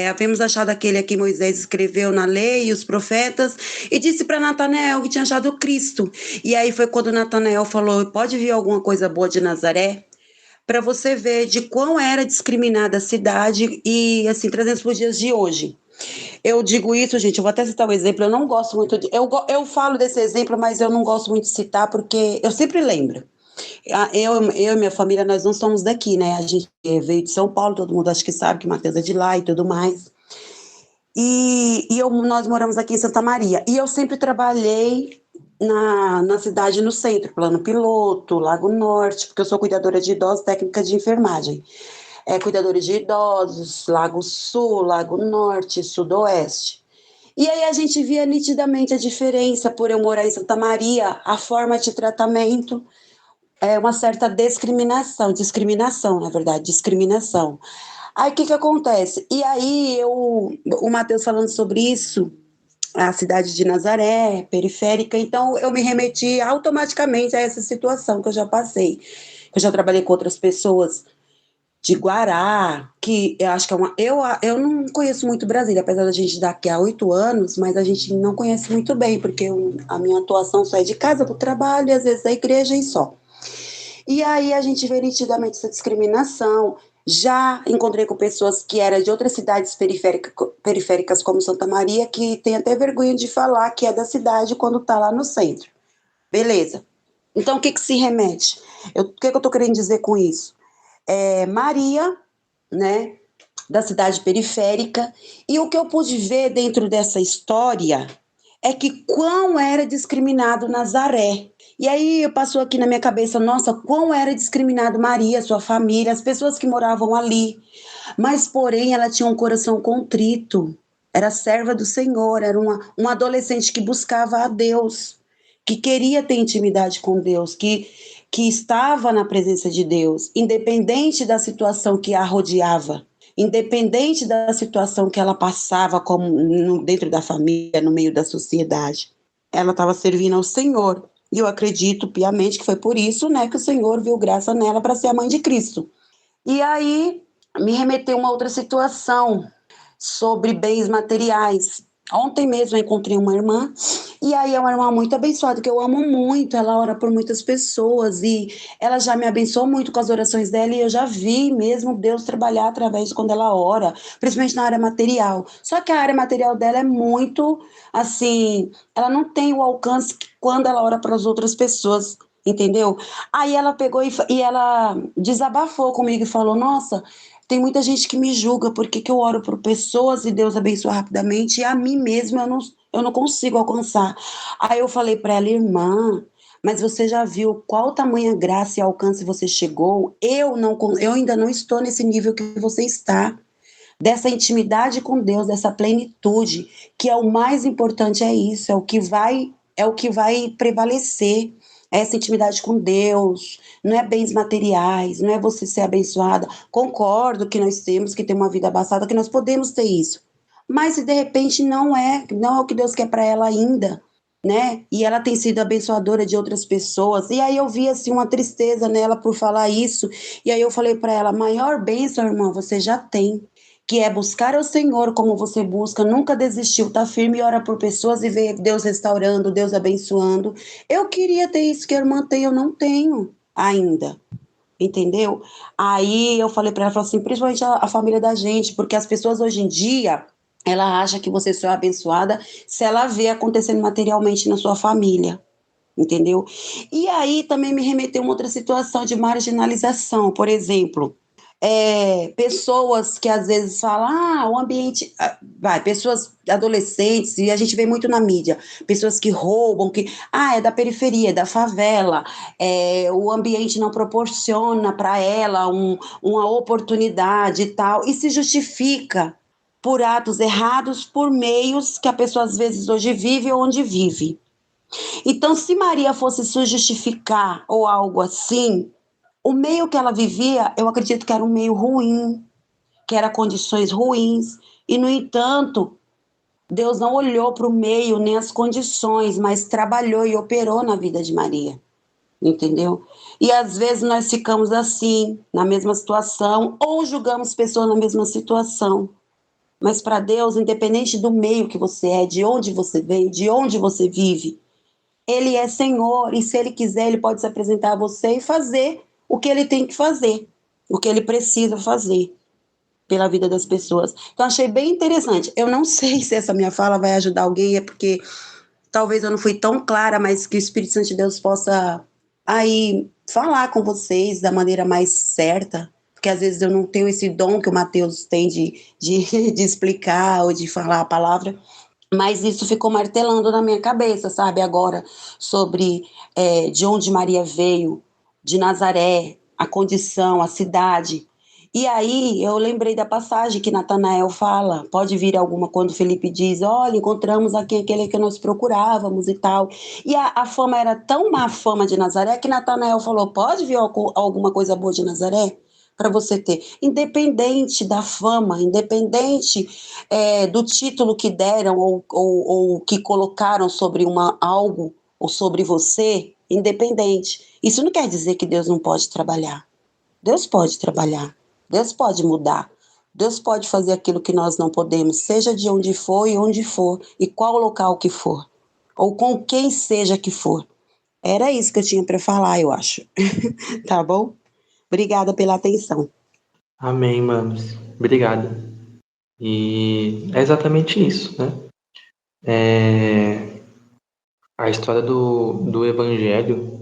havemos achado aquele a quem Moisés escreveu na lei e os profetas, e disse para Natanael que tinha achado o Cristo. E aí foi quando Natanael falou, pode vir alguma coisa boa de Nazaré? Para você ver de quão era discriminada a cidade e, assim, trazendo para os dias de hoje. Eu digo isso, gente, eu vou até citar um exemplo, eu não gosto muito eu falo desse exemplo, mas eu não gosto muito de citar porque eu sempre lembro. Eu e minha família, nós não somos daqui, né? A gente veio de São Paulo, todo mundo acho que sabe que Matheus é de lá e tudo mais. Nós moramos aqui em Santa Maria. E eu sempre trabalhei na cidade, no centro, Plano Piloto, Lago Norte, porque eu sou cuidadora de idosos, técnica de enfermagem. Cuidadora de idosos, Lago Sul, Lago Norte, Sudoeste. E aí a gente via nitidamente a diferença, por eu morar em Santa Maria, a forma de tratamento, uma certa discriminação, na verdade, discriminação. Aí o que acontece? E aí o Matheus falando sobre isso, a cidade de Nazaré, periférica, então eu me remeti automaticamente a essa situação que eu já passei. Eu já trabalhei com outras pessoas de Guará, que eu acho que eu não conheço muito Brasília, apesar da gente estar aqui há 8 anos, mas a gente não conhece muito bem, porque a minha atuação só é de casa para o trabalho e às vezes da igreja e só. E aí a gente vê nitidamente essa discriminação. Já encontrei com pessoas que eram de outras cidades periféricas, como Santa Maria, que tem até vergonha de falar que é da cidade quando está lá no centro. Beleza. Então, o que se remete? O que eu estou querendo dizer com isso? Maria, né, da cidade periférica, e o que eu pude ver dentro dessa história é que quão era discriminado Nazaré. E aí passou aqui na minha cabeça, nossa, quão era discriminado Maria, sua família, as pessoas que moravam ali. Mas, porém, ela tinha um coração contrito, era serva do Senhor, era uma adolescente que buscava a Deus, que queria ter intimidade com Deus, que estava na presença de Deus, independente da situação que a rodeava. Independente da situação que ela passava dentro da família, no meio da sociedade, ela estava servindo ao Senhor. E eu acredito piamente que foi por isso, né, que o Senhor viu graça nela para ser a mãe de Cristo. E aí me remeteu a uma outra situação sobre bens materiais. Ontem mesmo eu encontrei uma irmã, e aí é uma irmã muito abençoada, que eu amo muito, ela ora por muitas pessoas, e ela já me abençoou muito com as orações dela, e eu já vi mesmo Deus trabalhar através de quando ela ora, principalmente na área material. Só que a área material dela é muito, assim, ela não tem o alcance que quando ela ora para as outras pessoas, entendeu? Aí ela pegou e ela desabafou comigo e falou: Nossa, tem muita gente que me julga porque que eu oro por pessoas e Deus abençoa rapidamente, e a mim mesma eu não consigo alcançar. Aí eu falei para ela: Irmã, mas você já viu qual tamanha graça e alcance você chegou? Eu ainda não estou nesse nível que você está. Dessa intimidade com Deus, dessa plenitude, que é o mais importante, é isso, é o que vai prevalecer. Essa intimidade com Deus, não é bens materiais, não é você ser abençoada. Concordo que nós temos que ter uma vida abastada, que nós podemos ter isso. Mas se de repente não é o que Deus quer para ela ainda, né? E ela tem sido abençoadora de outras pessoas. E aí eu vi assim uma tristeza nela por falar isso. E aí eu falei para ela: maior bênção, irmã, você já tem, que é buscar ao Senhor como você busca, nunca desistiu, tá firme e ora por pessoas e vê Deus restaurando, Deus abençoando. Eu queria ter isso que a irmã tem, eu não tenho ainda. Entendeu? Aí eu falei para ela, falei assim, principalmente a família da gente, porque as pessoas hoje em dia, ela acha que você só é abençoada se ela vê acontecendo materialmente na sua família. Entendeu? E aí também me remeteu a uma outra situação de marginalização, por exemplo, pessoas que às vezes falam, o ambiente, pessoas adolescentes, e a gente vê muito na mídia, pessoas que roubam, é da periferia, é da favela, o ambiente não proporciona para ela uma oportunidade e tal, e se justifica por atos errados, por meios que a pessoa às vezes hoje vive ou onde vive. Então, se Maria fosse se justificar ou algo assim, o meio que ela vivia, eu acredito que era um meio ruim, que era condições ruins, e no entanto, Deus não olhou para o meio nem as condições, mas trabalhou e operou na vida de Maria, entendeu? E às vezes nós ficamos assim, na mesma situação, ou julgamos pessoas na mesma situação. Mas para Deus, independente do meio que você é, de onde você veio, de onde você vive, ele é Senhor, e se Ele quiser, Ele pode se apresentar a você e fazer o que Ele tem que fazer, o que Ele precisa fazer pela vida das pessoas. Então, achei bem interessante. Eu não sei se essa minha fala vai ajudar alguém, é porque talvez eu não fui tão clara, mas que o Espírito Santo de Deus possa aí falar com vocês da maneira mais certa, porque às vezes eu não tenho esse dom que o Mateus tem de explicar ou de falar a palavra, mas isso ficou martelando na minha cabeça, sabe, agora, sobre de onde Maria veio, de Nazaré, a condição, a cidade. E aí eu lembrei da passagem que Natanael fala, pode vir alguma, quando Felipe diz, olha, encontramos aqui aquele que nós procurávamos e tal. E a fama era tão má fama de Nazaré que Natanael falou, pode vir alguma coisa boa de Nazaré? Para você ter, independente da fama, independente do título que deram ou que colocaram sobre algo ou sobre você, independente. Isso não quer dizer que Deus não pode trabalhar. Deus pode trabalhar, Deus pode mudar, Deus pode fazer aquilo que nós não podemos, seja de onde for e onde for, e qual local que for, ou com quem seja que for. Era isso que eu tinha para falar, eu acho. Tá bom? Obrigada pela atenção. Amém, manos. Obrigado. E é exatamente isso, né? A história do Evangelho,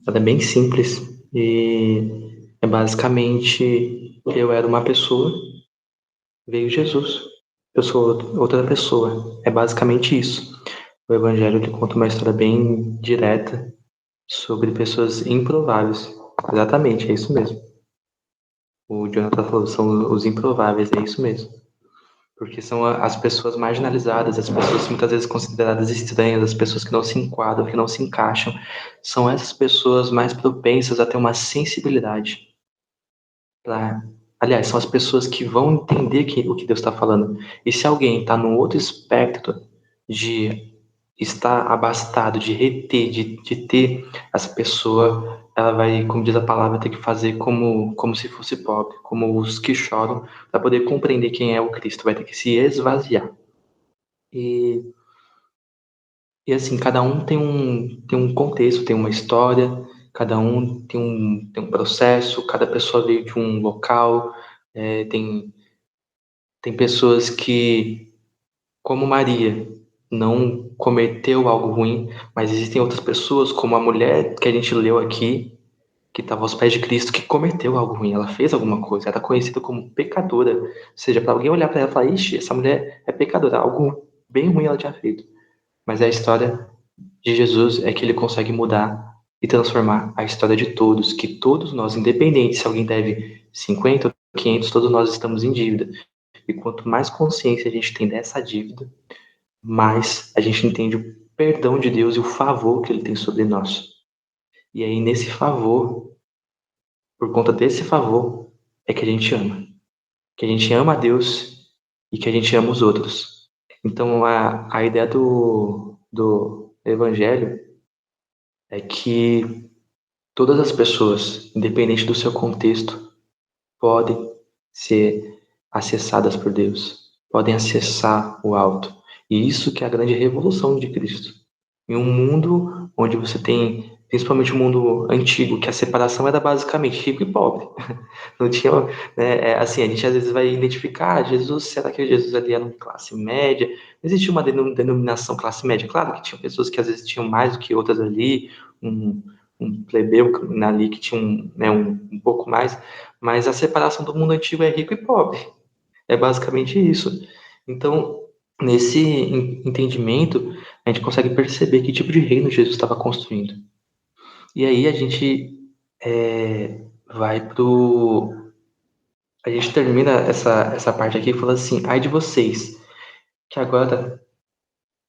ela é bem simples e é basicamente eu era uma pessoa, veio Jesus, eu sou outra pessoa. É basicamente isso. O Evangelho ele conta uma história bem direta sobre pessoas improváveis. Exatamente, é isso mesmo. O Jonathan falou, são os improváveis, é isso mesmo. Porque são as pessoas marginalizadas, as pessoas muitas vezes consideradas estranhas, as pessoas que não se enquadram, que não se encaixam. São essas pessoas mais propensas a ter uma sensibilidade. Aliás, são as pessoas que vão entender o que Deus está falando. E se alguém está no outro espectro de estar abastado, de reter, de ter, essa pessoa, ela vai, como diz a palavra, ter que fazer como se fosse pobre, como os que choram, para poder compreender quem é o Cristo, vai ter que se esvaziar. E, e assim, cada um tem um contexto, tem uma história, cada um tem um processo, cada pessoa veio de um local, tem pessoas que, como Maria, não cometeu algo ruim, mas existem outras pessoas, como a mulher que a gente leu aqui, que estava aos pés de Cristo, que cometeu algo ruim, ela fez alguma coisa, era conhecida como pecadora. Ou seja, para alguém olhar para ela e falar, ixi, essa mulher é pecadora, algo bem ruim ela tinha feito. Mas a história de Jesus é que ele consegue mudar e transformar a história de todos, que todos nós, independente se alguém deve 50 ou 500, todos nós estamos em dívida. E quanto mais consciência a gente tem dessa dívida, mais a gente entende o perdão de Deus e o favor que ele tem sobre nós. E aí, nesse favor, por conta desse favor, é que a gente ama. Que a gente ama a Deus e que a gente ama os outros. Então, a ideia do Evangelho é que todas as pessoas, independente do seu contexto, podem ser acessadas por Deus, podem acessar o alto. E isso que é a grande revolução de Cristo. Em um mundo onde você tem, principalmente o mundo antigo, que a separação era basicamente rico e pobre. Não tinha, né, assim, a gente às vezes vai identificar Jesus, será que Jesus ali era uma classe média? Não existia uma denominação classe média. Claro que tinha pessoas que às vezes tinham mais do que outras ali, um plebeu ali que tinha um pouco mais, mas a separação do mundo antigo é rico e pobre. É basicamente isso. Então, nesse entendimento, a gente consegue perceber que tipo de reino Jesus estava construindo. E aí a gente vai pro. A gente termina essa parte aqui falando assim: ai de vocês, que agora.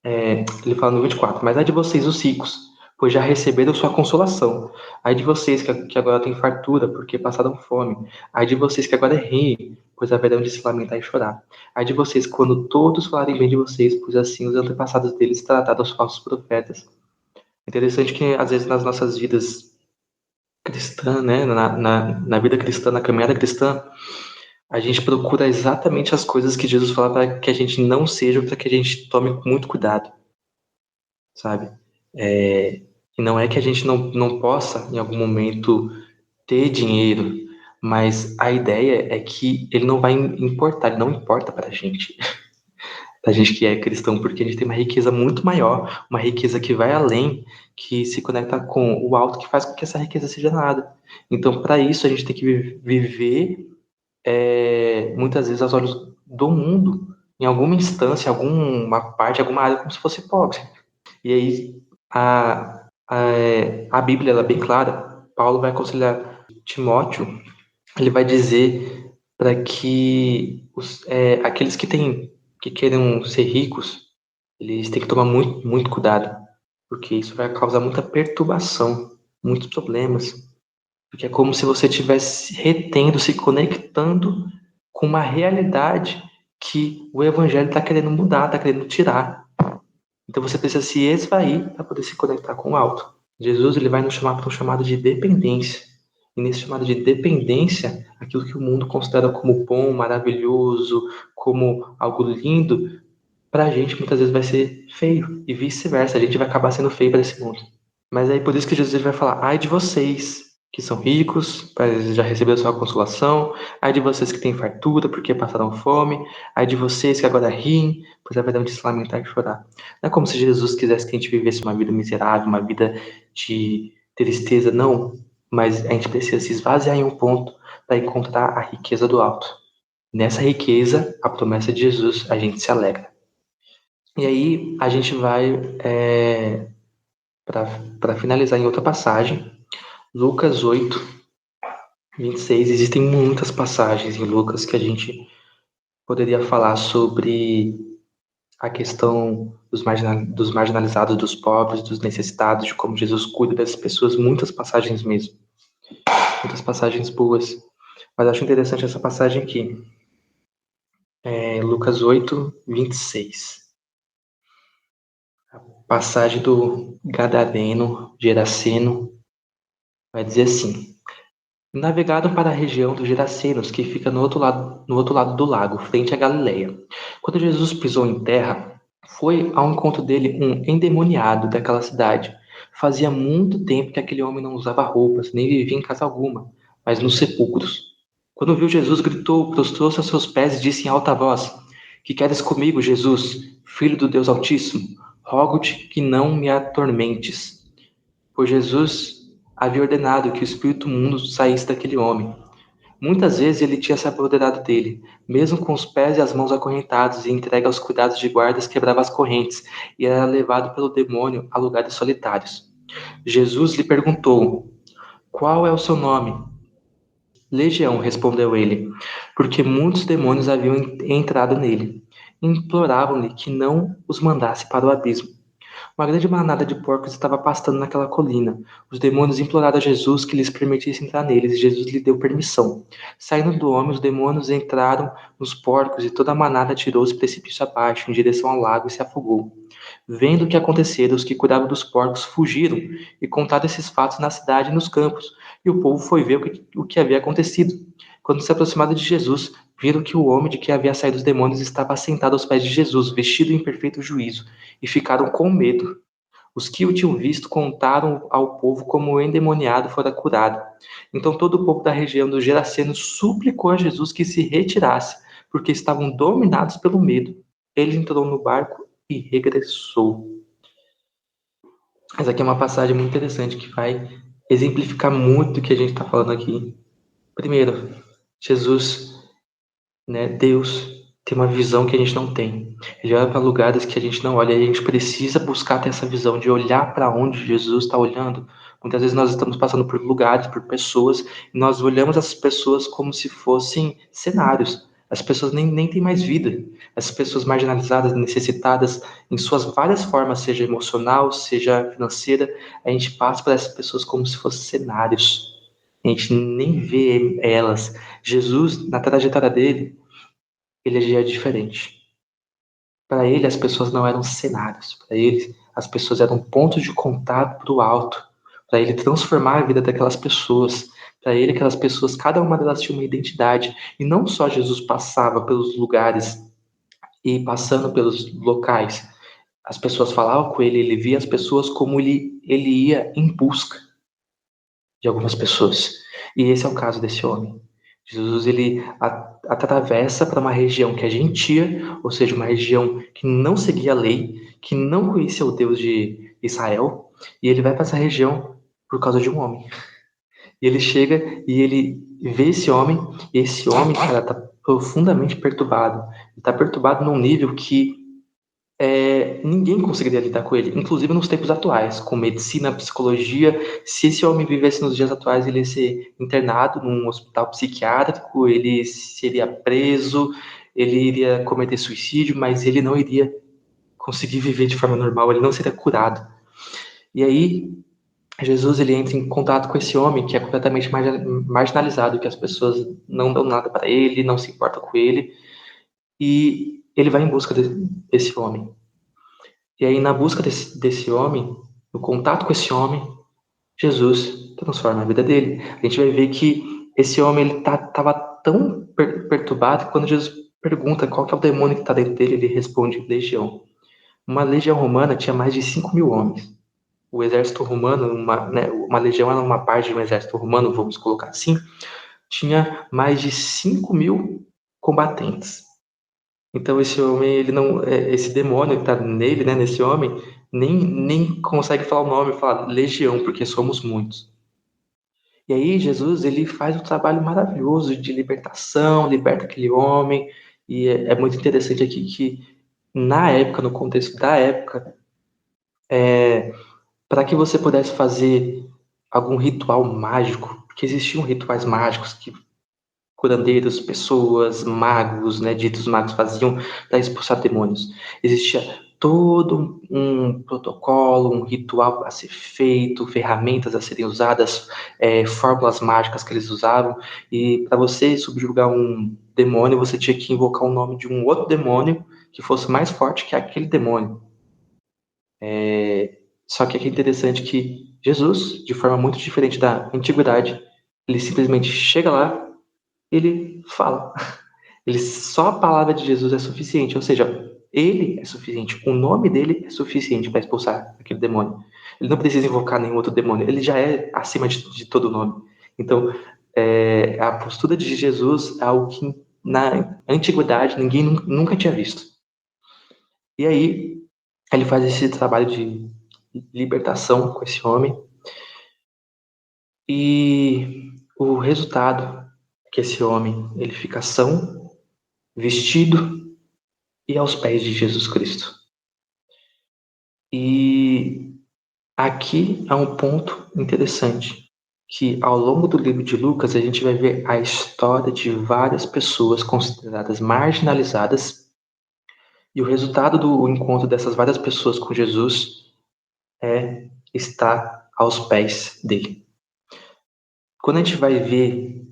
Ele fala no 24, mas ai de vocês, os ricos, pois já receberam sua consolação. Ai de vocês que agora têm fartura, porque passaram fome. Ai de vocês que agora riem, pois haverão de se lamentar e chorar. Ai de vocês quando todos falarem bem de vocês, pois assim os antepassados deles trataram os falsos profetas. Interessante que às vezes nas nossas vidas cristãs, né, na vida cristã, na caminhada cristã, a gente procura exatamente as coisas que Jesus fala para que a gente não seja, para que a gente tome muito cuidado, sabe? E não é que a gente não possa, em algum momento, ter dinheiro, mas a ideia é que ele não vai importar, ele não importa pra gente que é cristão, porque a gente tem uma riqueza muito maior, uma riqueza que vai além, que se conecta com o alto, que faz com que essa riqueza seja nada. Então, para isso, a gente tem que viver, muitas vezes, aos olhos do mundo, em alguma instância, alguma parte, alguma área, como se fosse pobre. E aí, a Bíblia ela é bem clara. Paulo vai aconselhar Timóteo, ele vai dizer para que aqueles que queiram ser ricos, eles têm que tomar muito, muito cuidado, porque isso vai causar muita perturbação, muitos problemas, porque é como se você estivesse retendo, se conectando com uma realidade que o evangelho está querendo mudar, está querendo tirar. Então você precisa se esvair para poder se conectar com o alto. Jesus ele vai nos chamar para um chamado de dependência. E nesse chamado de dependência, aquilo que o mundo considera como bom, maravilhoso, como algo lindo, para a gente muitas vezes vai ser feio. E vice-versa, a gente vai acabar sendo feio para esse mundo. Mas aí por isso que Jesus vai falar: ai de vocês que são ricos, pois já receberam sua consolação. Ai de vocês que têm fartura, porque passaram fome. Ai de vocês que agora riem, pois haverão de se lamentar e chorar. Não é como se Jesus quisesse que a gente vivesse uma vida miserável, uma vida de tristeza, não. Mas a gente precisa se esvaziar em um ponto para encontrar a riqueza do alto. Nessa riqueza, a promessa de Jesus, a gente se alegra. E aí a gente vai, para finalizar em outra passagem, Lucas 8, 26. Existem muitas passagens em Lucas que a gente poderia falar sobre a questão dos marginalizados, dos pobres, dos necessitados, de como Jesus cuida dessas pessoas, muitas passagens mesmo, muitas passagens boas. Mas acho interessante essa passagem aqui, Lucas 8, 26. A passagem do Gadareno, Geraseno, vai dizer assim: navegaram para a região dos Gerasenos, que fica no outro lado do lago, frente à Galileia. Quando Jesus pisou em terra, foi ao encontro dele um endemoniado daquela cidade. Fazia muito tempo que aquele homem não usava roupas, nem vivia em casa alguma, mas nos sepulcros. Quando viu Jesus, gritou, prostrou-se aos seus pés e disse em alta voz: Que queres comigo, Jesus, filho do Deus Altíssimo? Rogo-te que não me atormentes. Pois Jesus havia ordenado que o espírito imundo saísse daquele homem. Muitas vezes ele tinha se apoderado dele, mesmo com os pés e as mãos acorrentados e entregue aos cuidados de guardas, quebrava as correntes e era levado pelo demônio a lugares solitários. Jesus lhe perguntou: qual é o seu nome? Legião, respondeu ele, porque muitos demônios haviam entrado nele. Imploravam-lhe que não os mandasse para o abismo. Uma grande manada de porcos estava pastando naquela colina. Os demônios imploraram a Jesus que lhes permitisse entrar neles, e Jesus lhe deu permissão. Saindo do homem, os demônios entraram nos porcos, e toda a manada atirou-se precipício abaixo, em direção ao lago, e se afogou. Vendo o que acontecera, os que cuidavam dos porcos fugiram e contaram esses fatos na cidade e nos campos, e o povo foi ver o que havia acontecido. Quando se aproximaram de Jesus, viram que o homem de que havia saído os demônios estava assentado aos pés de Jesus, vestido em perfeito juízo, e ficaram com medo. Os que o tinham visto contaram ao povo como o endemoniado fora curado. Então todo o povo da região dos Gerasenos suplicou a Jesus que se retirasse, porque estavam dominados pelo medo. Ele entrou no barco e regressou. Essa aqui é uma passagem muito interessante que vai exemplificar muito o que a gente está falando aqui. Primeiro, Jesus, né, Deus, tem uma visão que a gente não tem. Ele olha para lugares que a gente não olha e a gente precisa buscar ter essa visão de olhar para onde Jesus está olhando. Muitas vezes nós estamos passando por lugares, por pessoas, e nós olhamos essas pessoas como se fossem cenários. As pessoas nem têm mais vida. As pessoas marginalizadas, necessitadas, em suas várias formas, seja emocional, seja financeira, a gente passa por essas pessoas como se fossem cenários. A gente nem vê elas. Jesus, na trajetória dele, ele agia diferente. Para ele, as pessoas não eram cenários. Para ele, as pessoas eram pontos de contato para o alto. Para ele, transformar a vida daquelas pessoas. Para ele, aquelas pessoas, cada uma delas tinha uma identidade. E não só Jesus passava pelos lugares e passando pelos locais. As pessoas falavam com ele, ele via as pessoas como ele ia em busca de algumas pessoas. E esse é o caso desse homem. Jesus, ele atravessa para uma região que é gentia, ou seja, uma região que não seguia a lei, que não conhecia o Deus de Israel, e ele vai para essa região por causa de um homem. E ele chega e ele vê esse homem, e esse homem, cara, tá profundamente perturbado. Ele tá perturbado num nível que ninguém conseguiria lidar com ele, inclusive nos tempos atuais, com medicina, psicologia. Se esse homem vivesse nos dias atuais, ele ia ser internado num hospital psiquiátrico, ele seria preso, ele iria cometer suicídio, mas ele não iria conseguir viver de forma normal, ele não seria curado. E aí, Jesus, ele entra em contato com esse homem que é completamente marginalizado, que as pessoas não dão nada para ele, não se importam com ele, e ele vai em busca desse homem. E aí, na busca desse homem, no contato com esse homem, Jesus transforma a vida dele. A gente vai ver que esse homem ele estava tão perturbado que quando Jesus pergunta qual que é o demônio que está dentro dele, ele responde legião. Uma legião romana tinha mais de 5.000 homens. O exército romano, uma legião era uma parte de um exército romano, vamos colocar assim, tinha mais de 5.000 combatentes. Então esse homem, ele não, esse demônio que está nele, né, nesse homem, nem consegue falar o nome, fala legião, porque somos muitos. E aí Jesus, ele faz um trabalho maravilhoso de libertação, liberta aquele homem, e é muito interessante aqui que na época, no contexto da época, para que você pudesse fazer algum ritual mágico, porque existiam rituais mágicos que curandeiros, pessoas, magos, né, ditos magos faziam para expulsar demônios. Existia todo um protocolo, um ritual a ser feito, ferramentas a serem usadas, fórmulas mágicas que eles usavam, e para você subjugar um demônio, você tinha que invocar o nome de um outro demônio que fosse mais forte que aquele demônio. Só que aqui é interessante que Jesus, de forma muito diferente da antiguidade, ele simplesmente chega lá, ele fala. Só a palavra de Jesus é suficiente, ou seja, ele é suficiente, o nome dele é suficiente para expulsar aquele demônio. Ele não precisa invocar nenhum outro demônio, ele já é acima de todo nome. Então, a postura de Jesus é algo que na antiguidade ninguém nunca tinha visto. E aí ele faz esse trabalho de libertação com esse homem. E o resultado é que esse homem ele fica são, vestido e aos pés de Jesus Cristo. E aqui há um ponto interessante, que ao longo do livro de Lucas a gente vai ver a história de várias pessoas consideradas marginalizadas, e o resultado do encontro dessas várias pessoas com Jesus é estar aos pés dele. Quando a gente vai ver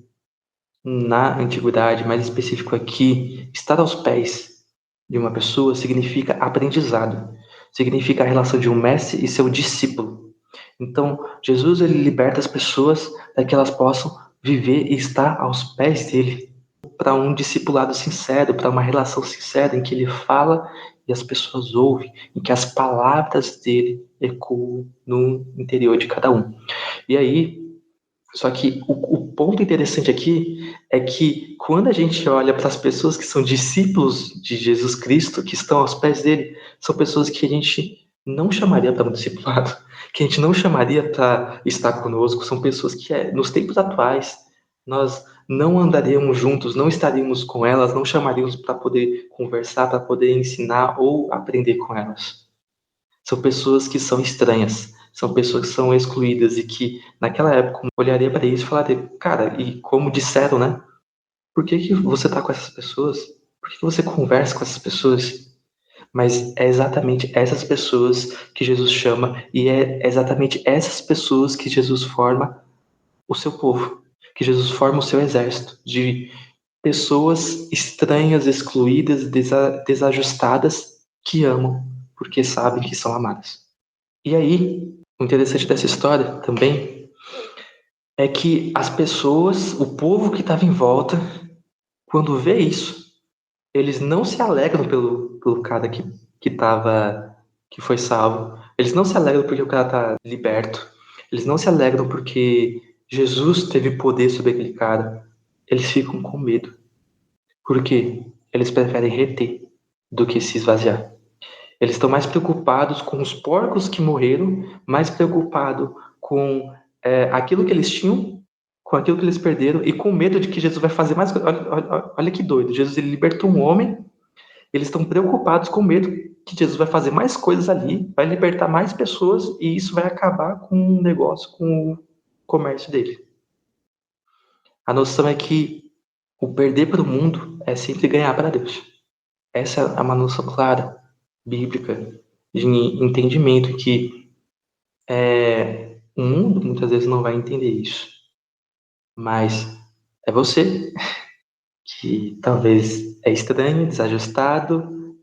na antiguidade, mais específico aqui, estar aos pés de uma pessoa significa aprendizado, significa a relação de um mestre e seu discípulo. Então, Jesus ele liberta as pessoas para que elas possam viver e estar aos pés dele, para um discipulado sincero, para uma relação sincera em que ele fala e as pessoas ouvem, em que as palavras dele ecoam no interior de cada um. E aí, só que o ponto interessante aqui é que quando a gente olha para as pessoas que são discípulos de Jesus Cristo, que estão aos pés dele, são pessoas que a gente não chamaria para um discipulado, que a gente não chamaria para estar conosco, são pessoas que nos tempos atuais nós não andaríamos juntos, não estaríamos com elas, não chamaríamos para poder conversar, para poder ensinar ou aprender com elas. São pessoas que são estranhas, são pessoas que são excluídas e que, naquela época, olharia para isso e falaria, cara, e como disseram, né? Por que você está com essas pessoas? Por que você conversa com essas pessoas? Mas é exatamente essas pessoas que Jesus chama e é exatamente essas pessoas que Jesus forma o seu povo, que Jesus forma o seu exército de pessoas estranhas, excluídas, desajustadas, que amam porque sabem que são amadas. E aí, o interessante dessa história também é que as pessoas, o povo que estava em volta, quando vê isso, eles não se alegram pelo cara que foi salvo. Eles não se alegram porque o cara está liberto. Eles não se alegram porque Jesus teve poder sobre aquele cara. Eles ficam com medo. Por quê? Eles preferem reter do que se esvaziar. Eles estão mais preocupados com os porcos que morreram, mais preocupados com aquilo que eles tinham, com aquilo que eles perderam, e com medo de que Jesus vai fazer mais coisas. Olha que doido. Jesus ele libertou um homem, eles estão preocupados com medo que Jesus vai fazer mais coisas ali, vai libertar mais pessoas, e isso vai acabar com o negócio, com o comércio dele. A noção é que o perder para o mundo é sempre ganhar para Deus. Essa é uma noção clara, bíblica, de entendimento que o mundo muitas vezes não vai entender isso. Mas é você que talvez é estranho, desajustado,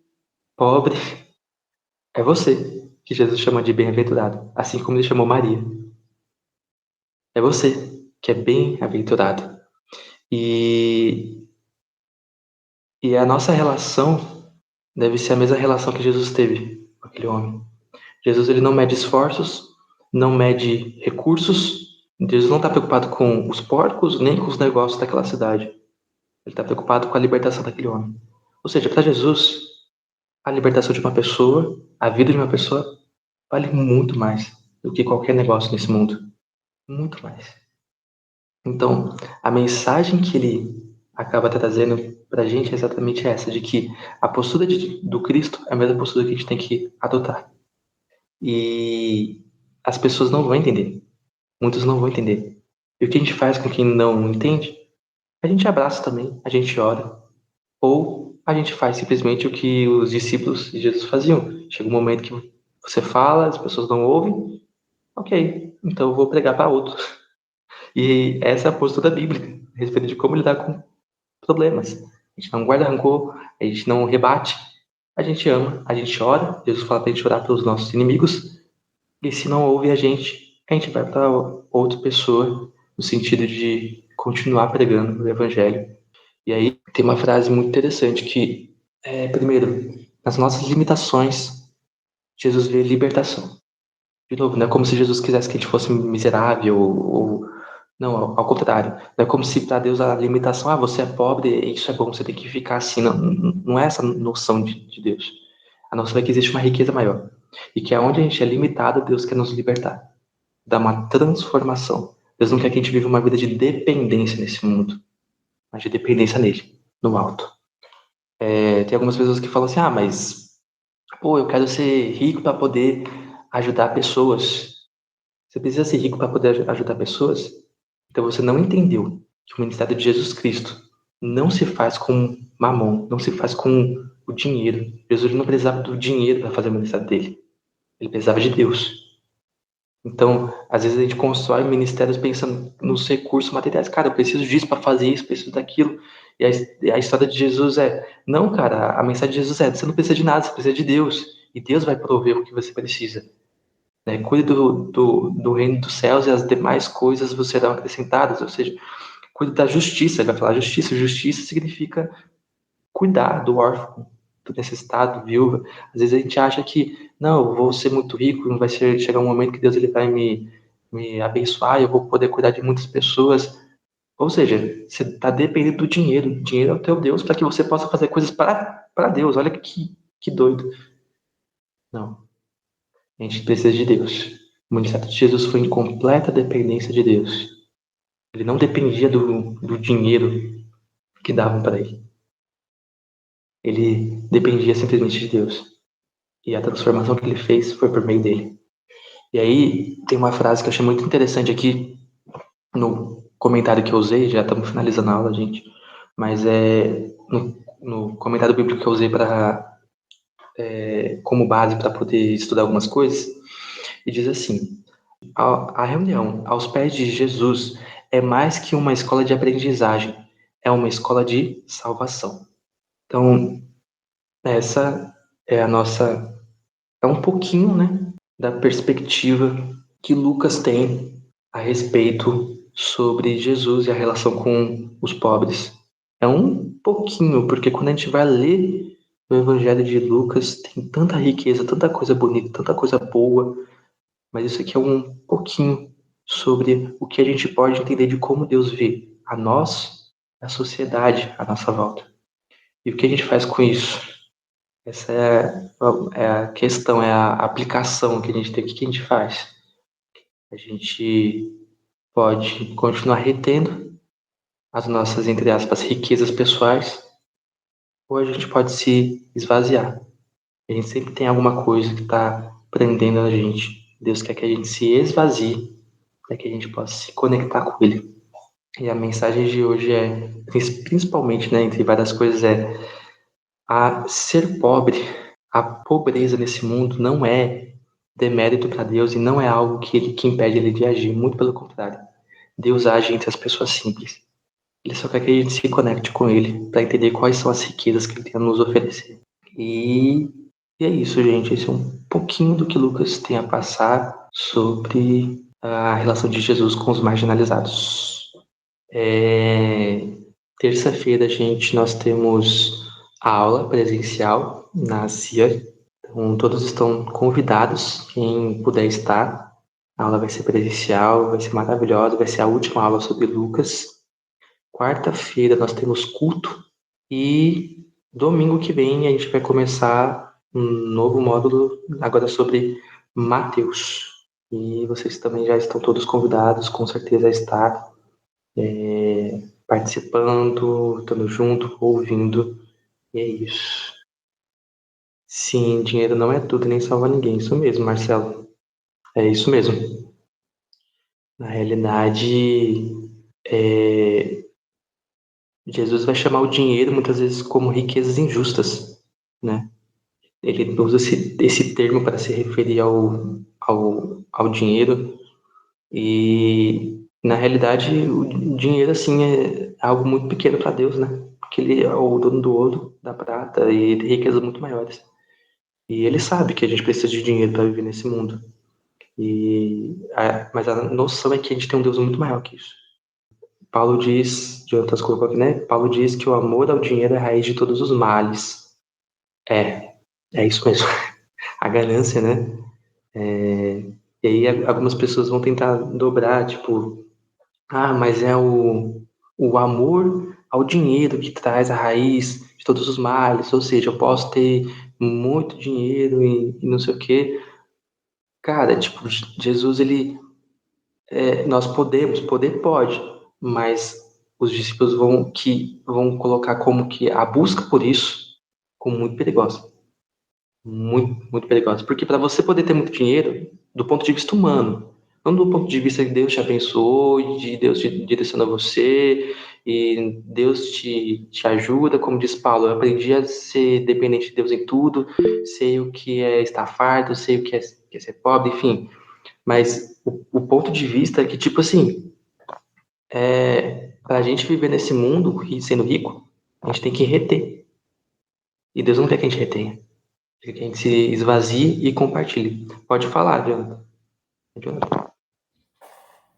pobre. É você que Jesus chama de bem-aventurado, assim como ele chamou Maria. É você que é bem-aventurado. E a nossa relação deve ser a mesma relação que Jesus teve com aquele homem. Jesus ele não mede esforços, não mede recursos. Jesus não está preocupado com os porcos nem com os negócios daquela cidade. Ele está preocupado com a libertação daquele homem. Ou seja, para Jesus, a libertação de uma pessoa, a vida de uma pessoa, vale muito mais do que qualquer negócio nesse mundo. Muito mais. Então, a mensagem que ele acaba trazendo para a gente é exatamente essa, de que a postura do Cristo é a mesma postura que a gente tem que adotar. E as pessoas não vão entender. Muitos não vão entender. E o que a gente faz com quem não entende? A gente abraça também, a gente ora. Ou a gente faz simplesmente o que os discípulos de Jesus faziam. Chega um momento que você fala, as pessoas não ouvem. Ok, então eu vou pregar para outros. E essa é a postura bíblica, a respeito de como lidar com problemas. A gente não guarda rancor, a gente não rebate, a gente ama, a gente ora. Jesus fala para a gente orar pelos nossos inimigos. E se não ouve a gente vai para outra pessoa, no sentido de continuar pregando o evangelho. E aí tem uma frase muito interessante que primeiro, nas nossas limitações, Jesus vê libertação. De novo, não é como se Jesus quisesse que a gente fosse miserável ou Não, ao contrário. Não é como se para Deus a limitação, você é pobre, isso é bom, você tem que ficar assim. Não, não é essa noção de Deus. A noção é que existe uma riqueza maior. E que aonde a gente é limitado, Deus quer nos libertar. Dar uma transformação. Deus não quer que a gente viva uma vida de dependência nesse mundo, mas de dependência nele, no alto. Tem algumas pessoas que falam assim, mas eu quero ser rico para poder ajudar pessoas. Você precisa ser rico para poder ajudar pessoas? Então você não entendeu que o ministério de Jesus Cristo não se faz com mamon, não se faz com o dinheiro. Jesus não precisava do dinheiro para fazer o ministério dele. Ele precisava de Deus. Então, às vezes a gente constrói ministérios pensando nos recursos materiais. Cara, eu preciso disso para fazer isso, preciso daquilo. E a história de Jesus não, cara, a mensagem de Jesus você não precisa de nada, você precisa de Deus. E Deus vai prover o que você precisa. Né? Cuide do reino dos céus e as demais coisas você serão acrescentadas. Ou seja, cuide da justiça. Ele vai falar justiça. Justiça significa cuidar do órfão, do necessitado, viúva. Às vezes a gente acha que, não, eu vou ser muito rico, não vai chegar um momento que Deus ele vai me abençoar, eu vou poder cuidar de muitas pessoas. Ou seja, você está dependendo do dinheiro. O dinheiro é o teu Deus para que você possa fazer coisas para Deus. Olha que doido. Não. A gente precisa de Deus. O ministério de Jesus foi em completa dependência de Deus. Ele não dependia do dinheiro que davam para ele. Ele dependia simplesmente de Deus. E a transformação que ele fez foi por meio dele. E aí tem uma frase que eu achei muito interessante aqui no comentário que eu usei, já estamos finalizando a aula, gente, mas no comentário bíblico que eu usei como base para poder estudar algumas coisas, e diz assim: a reunião aos pés de Jesus é mais que uma escola de aprendizagem, é uma escola de salvação. Então, essa é a nossa, é um pouquinho, né, da perspectiva que Lucas tem a respeito sobre Jesus e a relação com os pobres. É um pouquinho, porque quando a gente vai ler o Evangelho de Lucas, tem tanta riqueza, tanta coisa bonita, tanta coisa boa, mas isso aqui é um pouquinho sobre o que a gente pode entender de como Deus vê a nós, a sociedade à nossa volta. E o que a gente faz com isso? Essa é a questão, é a aplicação que a gente tem. O que a gente faz? A gente pode continuar retendo as nossas, entre aspas, riquezas pessoais, ou a gente pode se esvaziar. A gente sempre tem alguma coisa que está prendendo a gente. Deus quer que a gente se esvazie para que a gente possa se conectar com Ele. E a mensagem de hoje principalmente, né, entre várias coisas, a ser pobre. A pobreza nesse mundo não é demérito para Deus e não é algo que impede Ele de agir. Muito pelo contrário. Deus age entre as pessoas simples. Ele só quer que a gente se conecte com Ele para entender quais são as riquezas que Ele tem a nos oferecer. E é isso, gente. Esse é um pouquinho do que Lucas tem a passar sobre a relação de Jesus com os marginalizados. Terça-feira, gente, nós temos a aula presencial na CIA. Então, todos estão convidados, quem puder estar. A aula vai ser presencial, vai ser maravilhosa, vai ser a última aula sobre Lucas. Quarta-feira nós temos culto e domingo que vem a gente vai começar um novo módulo agora sobre Mateus. E vocês também já estão todos convidados, com certeza, a estar participando, estando junto, ouvindo. E é isso. Sim, dinheiro não é tudo, nem salva ninguém. Isso mesmo, Marcelo. É isso mesmo. Na realidade, Jesus vai chamar o dinheiro muitas vezes como riquezas injustas, né? Ele usa esse termo para se referir ao dinheiro e, na realidade, o dinheiro, assim, é algo muito pequeno para Deus, né? Porque ele é o dono do ouro, da prata e tem riquezas muito maiores. E ele sabe que a gente precisa de dinheiro para viver nesse mundo. Mas a noção é que a gente tem um Deus muito maior que isso. Paulo diz, Jonathan colocou aqui, né? Paulo diz que o amor ao dinheiro é a raiz de todos os males. É isso mesmo. A ganância, né? E aí algumas pessoas vão tentar dobrar, tipo, Mas é o amor ao dinheiro que traz a raiz de todos os males. Ou seja, eu posso ter muito dinheiro e não sei o quê. Cara, tipo, Jesus, nós podemos, poder pode, mas os discípulos vão colocar como que a busca por isso como muito perigosa. Muito, muito perigosa. Porque para você poder ter muito dinheiro, do ponto de vista humano, não do ponto de vista que Deus te abençoou, de Deus te direciona você, e Deus te ajuda, como diz Paulo, eu aprendi a ser dependente de Deus em tudo, sei o que é estar farto, sei o que é ser pobre, enfim. Mas o ponto de vista é que, tipo assim, para a gente viver nesse mundo e sendo rico, a gente tem que reter. E Deus não quer que a gente retenha. Ele quer que a gente se esvazie e compartilhe. Pode falar, Jonathan.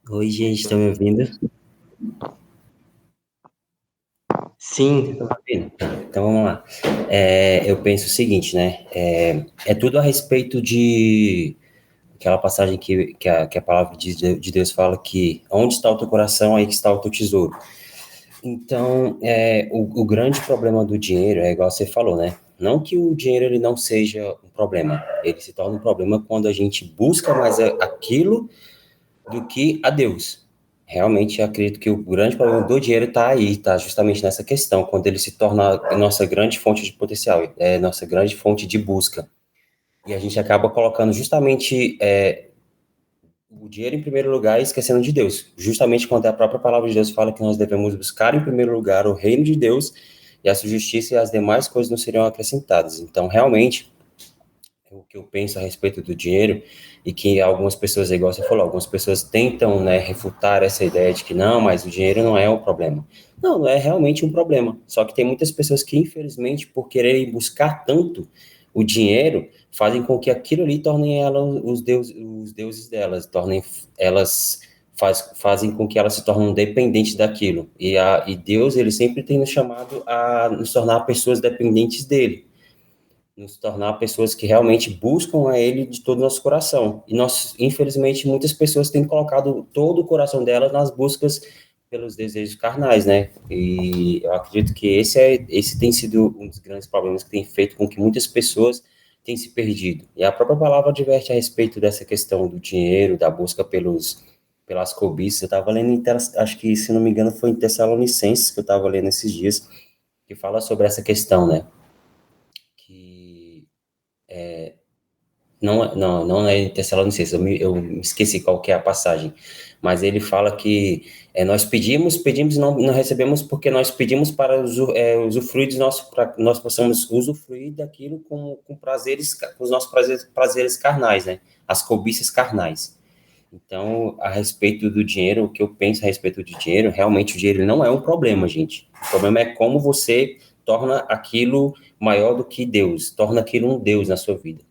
Oi, gente, estão me ouvindo? Sim. Tá ouvindo? Então vamos lá. Eu penso o seguinte, né? É tudo a respeito de aquela passagem que a palavra de Deus fala que onde está o teu coração, aí que está o teu tesouro. Então, o grande problema do dinheiro é igual você falou, né? Não que o dinheiro ele não seja um problema, ele se torna um problema quando a gente busca mais aquilo do que a Deus. Realmente, eu acredito que o grande problema do dinheiro está aí, está justamente nessa questão, quando ele se torna a nossa grande fonte de potencial, nossa grande fonte de busca. E a gente acaba colocando justamente o dinheiro em primeiro lugar e esquecendo de Deus. Justamente quando a própria palavra de Deus fala que nós devemos buscar em primeiro lugar o reino de Deus e a sua justiça e as demais coisas não seriam acrescentadas. Então, realmente, o que eu penso a respeito do dinheiro e que algumas pessoas, igual você falou, algumas pessoas tentam, né, refutar essa ideia de que não, mas o dinheiro não é um problema. Não, não é realmente um problema. Só que tem muitas pessoas que, infelizmente, por quererem buscar tanto o dinheiro, fazem com que aquilo ali tornem elas os deuses delas, fazem com que elas se tornem dependentes daquilo. E Deus, ele sempre tem nos chamado a nos tornar pessoas dependentes dele, nos tornar pessoas que realmente buscam a Ele de todo o nosso coração. E nós, infelizmente, muitas pessoas têm colocado todo o coração delas nas buscas pelos desejos carnais, né? E eu acredito que esse tem sido um dos grandes problemas que tem feito com que muitas pessoas tenham se perdido. E a própria palavra adverte a respeito dessa questão do dinheiro, da busca pelas cobiças. Eu estava lendo, acho que, se não me engano, foi em Tessalonicenses que eu estava lendo esses dias, que fala sobre essa questão, né? Não é em Tessalonicenses, eu me esqueci qual que é a passagem, mas ele fala que nós pedimos e não recebemos porque nós pedimos para usufruir de para que nós possamos usufruir daquilo com prazeres, com os nossos prazeres carnais, né? As cobiças carnais. Então, a respeito do dinheiro, o que eu penso a respeito do dinheiro, realmente o dinheiro não é um problema, gente. O problema é como você torna aquilo maior do que Deus, torna aquilo um Deus na sua vida.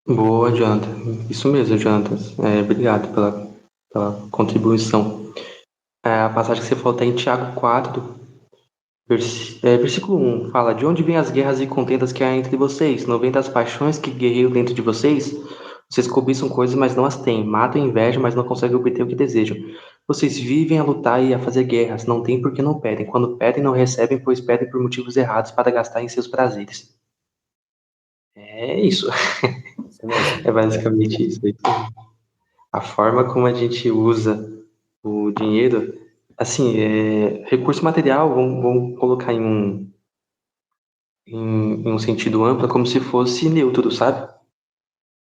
Boa, Jonathan. Isso mesmo, Jonathan. Obrigado pela contribuição. A passagem que você falou está em Tiago 4, versículo 1. Fala, de onde vêm as guerras e contendas que há entre vocês? Não vem das paixões que guerreiam dentro de vocês? Vocês cobiçam coisas, mas não as têm. Matam e invejam, mas não conseguem obter o que desejam. Vocês vivem a lutar e a fazer guerras. Não têm porque não pedem. Quando pedem, não recebem, pois pedem por motivos errados para gastar em seus prazeres. É isso. É basicamente isso. A forma como a gente usa o dinheiro, assim, recurso material, vamos colocar em um sentido amplo, como se fosse neutro, sabe?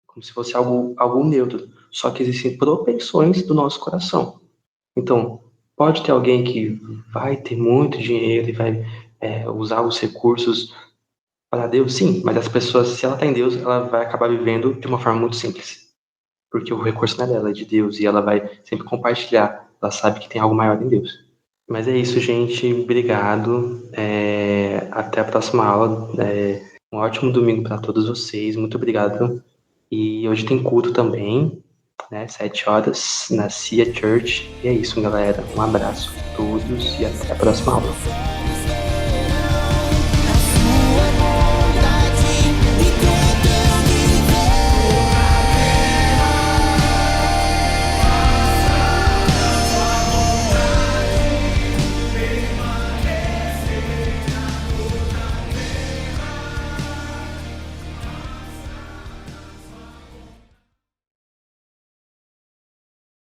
Como se fosse algo neutro. Só que existem propensões do nosso coração. Então, pode ter alguém que vai ter muito dinheiro e vai usar os recursos para Deus, sim, mas as pessoas, se ela está em Deus, ela vai acabar vivendo de uma forma muito simples. Porque o recurso não é dela, é de Deus, e ela vai sempre compartilhar. Ela sabe que tem algo maior em Deus. Mas é isso, gente. Obrigado. Até a próxima aula. Um ótimo domingo para todos vocês. Muito obrigado. E hoje tem culto também, né? 7 horas na Cia Church. E é isso, galera. Um abraço a todos e até a próxima aula.